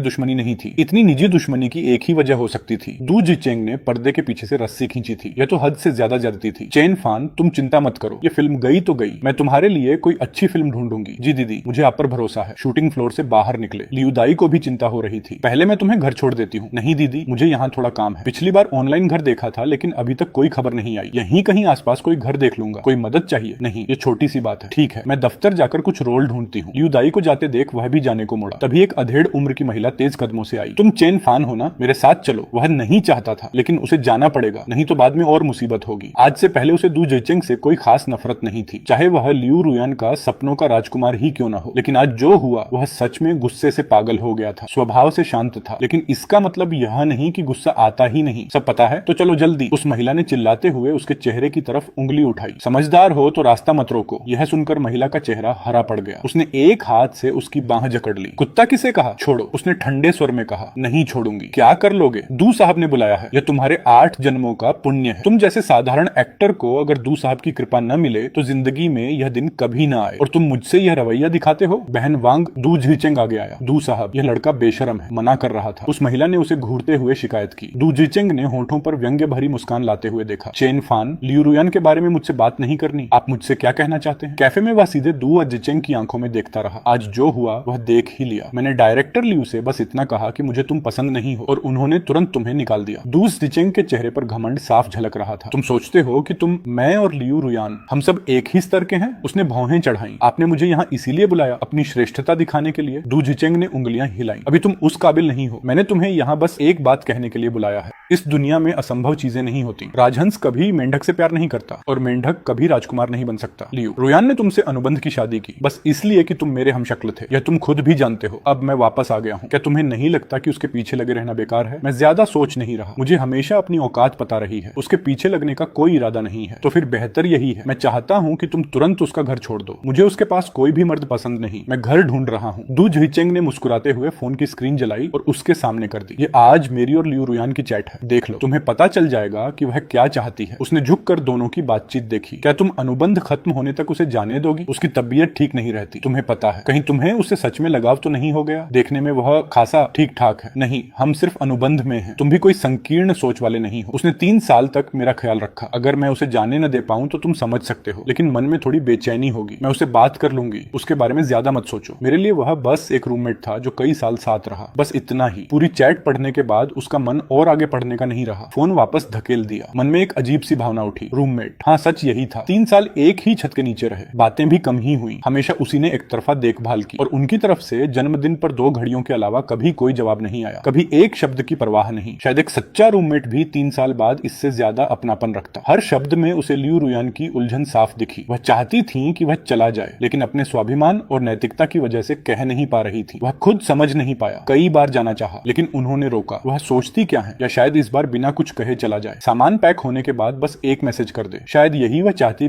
Speaker 1: दुश्मनी नहीं थी। इतनी निजी दुश्मनी की एक ही वजह हो सकती थी, दू जहीचेंग ने पर्दे के पीछे से रस्सी खींची थी। यह तो हद से ज्यादा ज्यादती थी। चेन फान, तुम चिंता मत करो, ये फिल्म गई तो गई, मैं तुम्हारे लिए कोई अच्छी फिल्म ढूंढूंगी। जी दीदी, मुझे आप पर भरोसा है। शूटिंग फ्लोर से बाहर निकले। लियू दाई को भी चिंता हो रही थी। पहले मैं तुम्हें घर छोड़ देती हूँ। नहीं दीदी, मुझे यहाँ थोड़ा काम है। पिछली बार ऑनलाइन घर देखा था, लेकिन अभी तक कोई खबर नहीं आई। यहीं कहीं आसपास कोई घर देख लूंगा। कोई मदद चाहिए? नहीं, ये छोटी सी बात है। ठीक है, मैं दफ्तर जाकर कुछ रोल ढूंढती हूँ। लियू दाई को जाते देख वह भी जाने को मुड़ा। तभी एक अधेड़ उम्र की महिला तेज कदमों से आई। तुम चेन फान हो ना, मेरे साथ चलो। वह नहीं चाहता था, लेकिन उसे जाना पड़ेगा, नहीं तो बाद में और मुसीबत होगी। आज से पहले उसे दू जहीचेंग से कोई खास नफरत नहीं थी, चाहे वह लियू रुयान का सपनों का राजकुमार ही क्यों ना हो। लेकिन आज जो हुआ, वह सच में गुस्से से पागल हो गया था। स्वभाव से शांत था, लेकिन इसका मतलब यह नहीं कि गुस्सा आता ही नहीं। सब पता है तो चलो जल्दी। उस महिला ने चिल्लाते हुए उसके चेहरे की तरफ उंगली उठाई। समझदार हो तो रास्ता मत रोको। यह सुनकर महिला का चेहरा हरा पड़ गया। उसने एक हाथ से उसकी बांह जकड़ ली। कुत्ता किसे कहा? छोड़ो। उसने ठंडे स्वर में कहा। नहीं छोड़ूंगी। क्या कर लोगे? दू साहब ने बुलाया है। यह तुम्हारे 8 जन्मों का पुण्य है। तुम जैसे साधारण एक्टर को अगर दू साहब की कृपा न मिले तो जिंदगी में यह दिन कभी न आए, और तुम मुझसे यह रवैया दिखाते हो। बहन वांग, दू जहीचेंग आगे आया। दू साहब, यह लड़का बेशरम है, मना कर रहा था। उस महिला ने उसे घूरते हुए शिकायत की। दू जहीचेंग ने होठों पर व्यंग्य भरी मुस्कान लाते हुए देखा। चेन फान, लियू रुयान के बारे में मुझसे बात नहीं करनी। आप मुझसे क्या कहना चाहते हैं? कैफे में वह सीधे दू जहीचेंग की आंखों में देखता रहा। आज जो हुआ वह देख ही लिया। मैंने डायरेक्टर लियू से बस इतना कहा कि मुझे तुम पसंद नहीं हो, और उन्होंने तुरंत तुम्हें निकाल दिया। दू जहीचेंग के चेहरे पर घमंड साफ झलक रहा था। तुम सोचते हो कि तुम, मैं और लियू रुयान, हम सब एक ही स्तर के हैं? उसने भौहें चढ़ाई। आपने मुझे यहाँ इसीलिए बुलाया, अपनी श्रेष्ठता दिखाने के लिए? दू जहीचेंग ने उंगलियां हिलाई। अभी तुम उस काबिल नहीं हो। मैंने तुम्हें यहाँ बस एक बात कहने के लिए बुलाया है। इस दुनिया में असंभव चीजें नहीं होती। राजहंस कभी मेंढक से प्यार नहीं करता, और मेंढक कभी राजकुमार नहीं बन सकता। लियू रुयान ने तुमसे अनुबंध की शादी की बस इसलिए कि तुम मेरे हमशक्ल थे। यह तुम खुद भी जानते हो। अब मैं वापस आ गया हूँ। क्या तुम्हें नहीं लगता कि उसके पीछे लगे रहना बेकार है? मैं ज्यादा सोच नहीं रहा। मुझे हमेशा अपनी औकात पता रही है। उसके पीछे लगने का कोई इरादा नहीं है। तो फिर बेहतर यही है, मैं चाहता हूँ कि तुम तुरंत उसका घर छोड़ दो। मुझे उसके पास कोई भी मर्द पसंद नहीं। मैं घर ढूंढ रहा हूँ। दू जहीचेंग ने मुस्कुराते हुए फोन की स्क्रीन जलाई और उसके सामने कर दी। ये आज मेरी और लियू रुयान की चैट है, देख लो। तुम्हें पता चल जाएगा कि वह क्या चाहती है। उसने झुककर दोनों की बातचीत देखी। क्या तुम अनुबंध खत्म होने तक उसे जाने दोगी? उसकी तबीयत ठीक नहीं रहती, तुम्हें पता है। कहीं तुम्हें उससे सच में लगाव तो नहीं हो गया? देखने में वह खासा ठीक ठाक है। नहीं, हम सिर्फ अनुबंध में हैं। तुम भी कोई संकीर्ण सोच वाले नहीं हो। उसने 3 साल साल तक मेरा ख्याल रखा। अगर मैं उसे जाने न दे पाऊं तो तुम समझ सकते हो, लेकिन मन में थोड़ी बेचैनी होगी। मैं उसे बात कर लूंगी, उसके बारे में ज्यादा मत सोचो। मेरे लिए वह बस एक रूममेट था जो कई साल साथ रहा, बस इतना ही। पूरी चैट पढ़ने के बाद उसका मन और आगे पढ़ने का नहीं रहा। फोन वापस धकेल दिया। मन में एक अजीब सी भावना उठी। रूममेट, हाँ सच यही था। 3 साल एक ही छत के नीचे रहे, बातें भी कम ही हुई। हमेशा उसी ने एक तरफा देखभाल की और उनकी तरफ से जन्मदिन पर 2 घड़ियों के अलावा कभी कोई जवाब नहीं आया, कभी एक शब्द की परवाह नहीं। शायद एक सच्चा रूममेट भी 3 साल बाद इससे ज्यादा अपनापन रखता। हर शब्द में उसे लियू रुयान की उलझन साफ दिखी। वह चाहती थी कि वह चला जाए, लेकिन अपने स्वाभिमान और नैतिकता की वजह से कह नहीं पा रही थी। वह खुद समझ नहीं पाया। कई बार जाना चाहा, लेकिन उन्होंने रोका। वह सोचती क्या है, या शायद इस बार बिना कुछ कहे चला जाए। सामान पैक होने के बाद बस एक मैसेज कर दे। शायद यही वह चाहती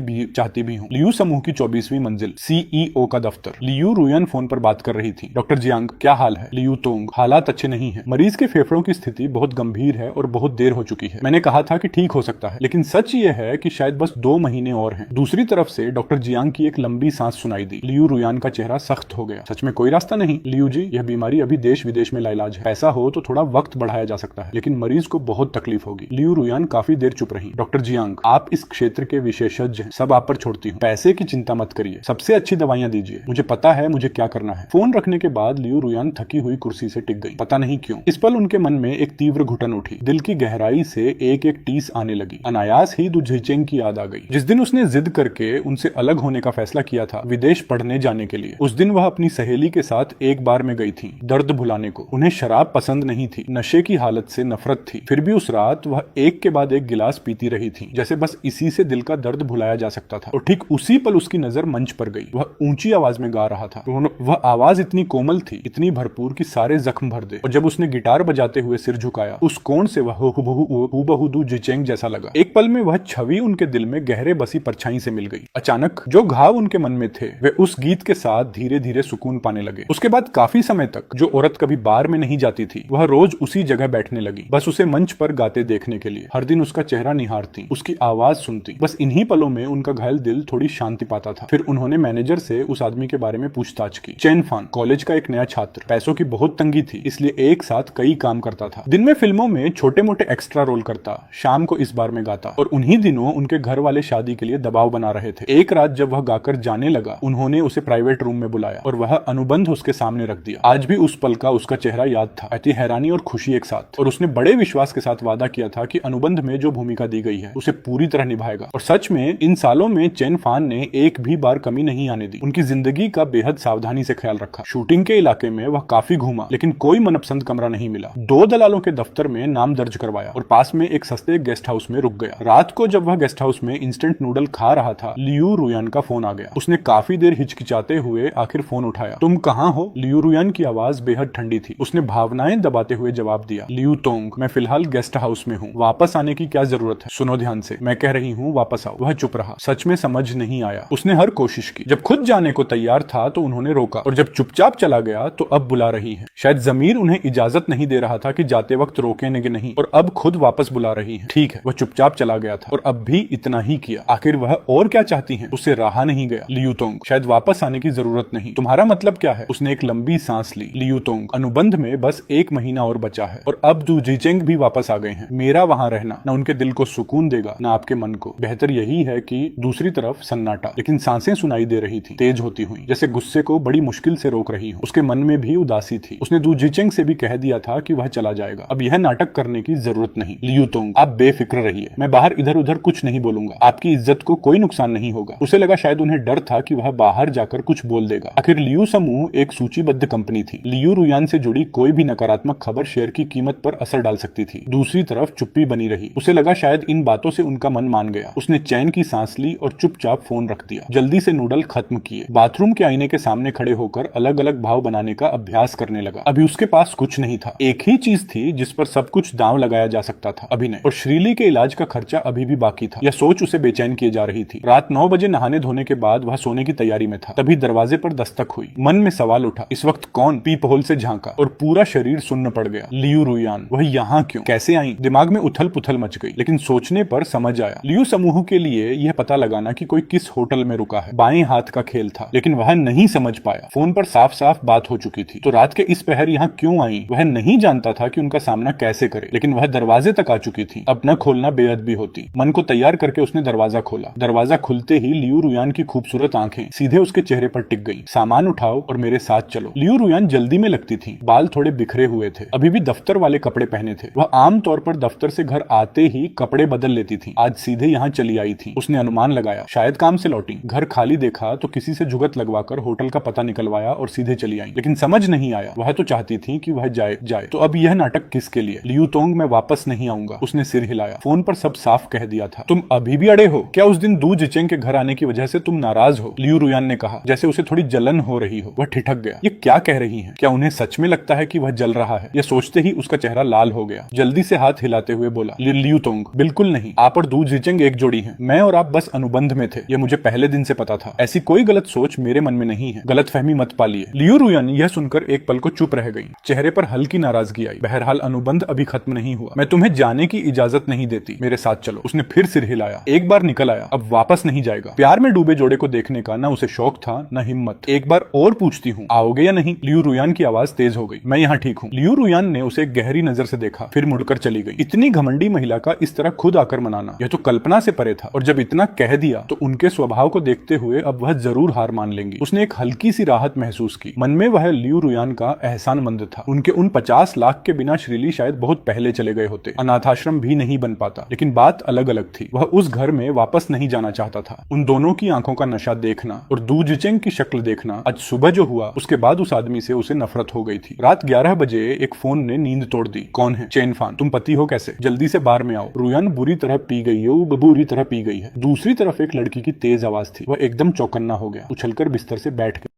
Speaker 1: भी हूँ। लियू समूह की 24वीं मंजिल, सीईओ का दफ्तर। लियू रुयान फोन पर बात कर रही थी। डॉक्टर जियांग, क्या हाल है? लियू तोंग, हालात अच्छे नहीं है। मरीज के फेफड़ों की स्थिति बहुत गंभीर है और बहुत देर हो चुकी है। मैंने कहा था कि ठीक हो सकता है, लेकिन सच ये है कि शायद बस 2 महीने और हैं। दूसरी तरफ से डॉक्टर जियांग की एक लंबी सांस सुनाई दी। लियू रुयान का चेहरा सख्त हो गया। सच में कोई रास्ता नहीं? लियू जी, यह बीमारी अभी देश विदेश में लाइलाज है। ऐसा हो तो थोड़ा वक्त बढ़ाया जा सकता है, लेकिन मरीज को बहुत तकलीफ होगी। लियू रुयान काफी देर चुप रही। डॉक्टर जियांग, आप इस क्षेत्र के विशेषज्ञ हैं, सब आप पर छोड़ती हूँ। पैसे की चिंता मत करिए, सबसे अच्छी दवाइयां दीजिए। मुझे पता है मुझे क्या करना है। फोन रखने के बाद लियू रुयान थकी हुई कुर्सी से टिक गई। पता नहीं क्यों इस पल उनके मन में एक तीव्र घुटन उठी। दिल की गहराई से एक एक टीस आने लगी। अनायास ही दु झिचेंग की याद आ गई। जिस दिन उसने जिद करके उनसे अलग होने का फैसला किया था, विदेश पढ़ने जाने के लिए, उस दिन वह अपनी सहेली के साथ एक बार में गई थी, दर्द भुलाने को। उन्हें शराब पसंद नहीं थी, नशे की हालत से नफरत थी। फिर भी उस रात वह एक के बाद एक गिलास पीती रही थी, जैसे बस इसी से दिल का दर्द भुलाया जा सकता था। और ठीक उसी पल उसकी नजर मंच पर गई। वह ऊंची आवाज में गा रहा था। वह आवाज इतनी कोमल थी, इतनी भरपूर कि सारे जख्म भर दे। और जब उसने गिटार बजाते हुए सिर झुकाया, उस कोण से वह हूबहू दु झिचेंग जैसा लगा। एक पल में वह छवि उनके दिल में गहरे बसी परछाई से मिल गई। अचानक जो घाव उनके मन में थे, वे उस गीत के साथ धीरे धीरे सुकून पाने लगे। उसके बाद काफी समय तक जो औरत कभी बार में नहीं जाती थी, वह रोज उसी जगह बैठने लगी, बस उसे मंच पर गाते देखने के लिए। हर दिन उसका चेहरा निहारती, उसकी आवाज सुनती। बस इन्हीं पलों में उनका घायल दिल थोड़ी शांति पाता था। फिर उन्होंने मैनेजर से उस आदमी के बारे में पूछताछ की। चेन फान, कॉलेज का एक नया छात्र, पैसों की बहुत तंगी थी, इसलिए एक साथ कई काम करता था। दिन में फिल्मों में छोटे मोटे एक्स्ट्रा रोल करता, शाम को इस बार में गाता। और उन्हीं दिनों उनके घर वाले शादी के लिए दबाव बना रहे थे। एक रात जब वह गाकर जाने लगा, उन्होंने उसे प्राइवेट रूम में बुलाया और वह अनुबंध उसके सामने रख दिया। आज भी उस पल का उसका चेहरा याद था, अति हैरानी और खुशी एक साथ। और उसने बड़े विश्वास के साथ वादा किया था कि अनुबंध में जो भूमिका दी गई है उसे पूरी तरह निभाएगा। और सच में इन सालों में चेन फान ने एक भी बार कमी नहीं आने दी। उनकी जिंदगी का बेहद सावधानी से ख्याल रखा। शूटिंग के इलाके में वह काफी घूमा, लेकिन कोई मनपसंद कमरा नहीं मिला। 2 दलालों के दफ्तर में नाम दर्ज करवाया और पास में एक सस्ते गेस्ट हाउस में रुक गया। रात को जब वह गेस्ट हाउस में इंस्टेंट नूडल खा रहा था, लियू रुयान का फोन आ गया। उसने काफी देर हिचकिचाते हुए आखिर फोन उठाया। तुम कहाँ हो? लियू रुयान की आवाज बेहद ठंडी थी। उसने भावनाएं दबाते हुए जवाब दिया, लियू तोंग, मैं फिलहाल गेस्ट हाउस में हूँ, वापस आने की क्या जरूरत है? सुनो ध्यान से, मैं कह रही हूँ वापस आओ। वह चुप रहा। सच में समझ नहीं आया। उसने हर कोशिश की। जब खुद जाने को तैयार था तो उन्होंने रोका, और जब चुपचाप चला गया तो अब बुला रही है। शायद जमीर उन्हें इजाजत नहीं दे रहा था कि जाते वक्त रोकेंगे नहीं, और अब खुद वापस बुला रही है। ठीक है, वह चुपचाप चला गया था और अब भी इतना ही किया। आखिर वह और क्या चाहती है? उससे रहा नहीं गया। लियू तोंग, शायद वापस आने की जरूरत नहीं। तुम्हारा मतलब क्या है? उसने एक लंबी सांस ली। लियू तोंग, अनुबंध में बस 1 महीना और बचा है, और अब दु झिचेंग भी वापस आ गए हैं। मेरा वहां रहना न उनके दिल को सुकून देगा, न आपके मन को। बेहतर यही है कि दूसरी तरफ सन्नाटा, लेकिन सांसें सुनाई दे रही थी, तेज होती हुई, जैसे गुस्से को बड़ी मुश्किल से रोक रही हो। उसके मन में भी उदासी थी। उसने दु झिचेंग से भी कह दिया था कि वह चला जाएगा। अब यह नाटक करने की जरूरत नहीं। लियू तोंग, आप बेफिक्र रहिए, मैं बाहर इधर उधर कुछ नहीं बोलूंगा। आपकी इज्जत को कोई नुकसान नहीं होगा। उसे लगा शायद उन्हें डर था कि वह बाहर जाकर कुछ बोल देगा। आखिर लियू समूह एक सूचीबद्ध कंपनी थी। लियू रुयान से जुड़ी कोई भी नकारात्मक खबर शेयर की कीमत पर असर डाल सकती थी। दूसरी तरफ चुप्पी बनी रही। उसे लगा शायद इन बातों से उनका मन मान गया। उसने चैन की सांस ली और चुपचाप फोन रख दिया। जल्दी से नूडल खत्म किए। बाथरूम के आईने के सामने खड़े होकर अलग अलग भाव बनाने का अभ्यास करने लगा। अभी उसके पास कुछ नहीं था। एक ही चीज थी जिस पर सब कुछ दांव लगाया जा सकता था, अभिनय। और श्रीली के इलाज का खर्चा अभी भी बाकी था। यह सोच उसे बेचैन किए जा रही थी। रात 9 बजे नहाने धोने के बाद वह सोने की तैयारी में था। तभी दरवाजे पर दस्तक हुई। मन में सवाल उठा, इस वक्त कौन? पीप होल से झांका और पूरा शरीर सुन्न पड़ गया। लियू रुयान, वह यहाँ क्यों? कैसे आई? दिमाग में उथल पुथल मच गई, लेकिन सोचने पर समझ आया। लियू समूह के लिए यह पता लगाना कि कोई किस होटल में रुका है बाएं हाथ का खेल था, लेकिन वह नहीं समझ पाया। फोन पर साफ साफ बात हो चुकी थी। तो रात के इस पहर यहाँ क्यों आई? वह नहीं जानता था कि उनका सामना कैसे करे, लेकिन वह दरवाजे तक आ चुकी थी। अब तब न खोलना बेअदबी होती। मन को तैयार करके उसने दरवाजा खोला। दरवाजा खुलते ही लियू रुयान की खूबसूरत आंखें सीधे उसके चेहरे पर टिक गई। सामान उठाओ और मेरे साथ चलो। लियू रुयान जल्दी में लगती थी, बाल थोड़े बिखरे हुए थे, अभी भी दफ्तर वाले कपड़े पहने थे। वह आमतौर पर दफ्तर से घर आते ही कपड़े बदल लेती थी, आज सीधे यहाँ चली आई थी। उसने अनुमान लगाया शायद काम से लौटी। घर खाली देखा तो किसी से जुगत लगवाकर होटल का पता निकलवाया और सीधे चली आई। लेकिन समझ नहीं आया, वह तो चाहती थी कि वह जाए तो अब यह नाटक किसके लिए? लियू तोंग, मैं वापस नहीं आऊंगा। उसने सिर हिलाया। फोन पर सब साफ कह दिया था। तुम अभी भी अड़े हो क्या? उस दिन दू जिचेंग के घर आने की वजह से तुम नाराज हो? लियू रुयान ने कहा, जैसे उसे थोड़ी जलन हो रही हो। वह ठिठक गया। ये क्या कह रही हैं? क्या उन्हें सच में लगता है कि वह जल रहा है? यह सोचते ही उसका चेहरा लाल हो गया। जल्दी से हाथ हिलाते हुए बोला, लियू तोंग, बिल्कुल नहीं। आप और दू जिचेंग एक जोड़ी हैं। मैं और आप बस अनुबंध में थे, यह मुझे पहले दिन से पता था। ऐसी कोई गलत सोच मेरे मन में नहीं है, गलतफहमी मत पालिए। लियू रुयान यह सुनकर एक पल को चुप रह गई। चेहरे पर हल्की नाराजगी आई। बहरहाल अनुबंध अभी खत्म नहीं हुआ। मैं तुम्हें जाने की इजाजत नहीं देती, मेरे साथ चलो। उसने फिर सिर हिलाया। एक बार निकल आया, अब वापस नहीं जाएगा। प्यार में डूबे जोड़े को देखने का न उसे शौक था न हिम्मत। एक बार और पूछती हूँ, आओगे या नहीं? लियू रुयान की आवाज तेज हो गई। मैं यहाँ ठीक हूँ। लियू रुयान ने उसे गहरी नजर से देखा, फिर मुड़कर चली गई। इतनी घमंडी महिला का इस तरह खुद आकर मनाना, यह तो कल्पना से परे था। और जब इतना कह दिया तो उनके स्वभाव को देखते हुए अब वह जरूर हार मान लेंगी। उसने एक हल्की सी राहत महसूस की। मन में वह लियू रुयान का एहसानमंद था। उनके उन 50 लाख के बिना श्रीली शायद बहुत पहले चले गए होते, अनाथाश्रम भी नहीं बन पाता। लेकिन बात अलग अलग थी। वह उस घर में वापस नहीं जाना चाहता था। उन दोनों की आंखों का नशा देखना और दू जिचेंग की शक्ल देखना, आज सुबह जो हुआ उसके बाद उस आदमी से उसे नफरत हो गई थी। रात 11 बजे एक फोन ने नींद तोड़ दी। कौन है? चेन फान। तुम पति हो कैसे? जल्दी से बार में आओ। रुयान बुरी तरह पी गई है, बुरी तरह पी गई है। दूसरी तरफ एक लड़की की तेज आवाज थी। वह एकदम चौकन्ना हो गया, उछलकर बिस्तर से बैठ गया।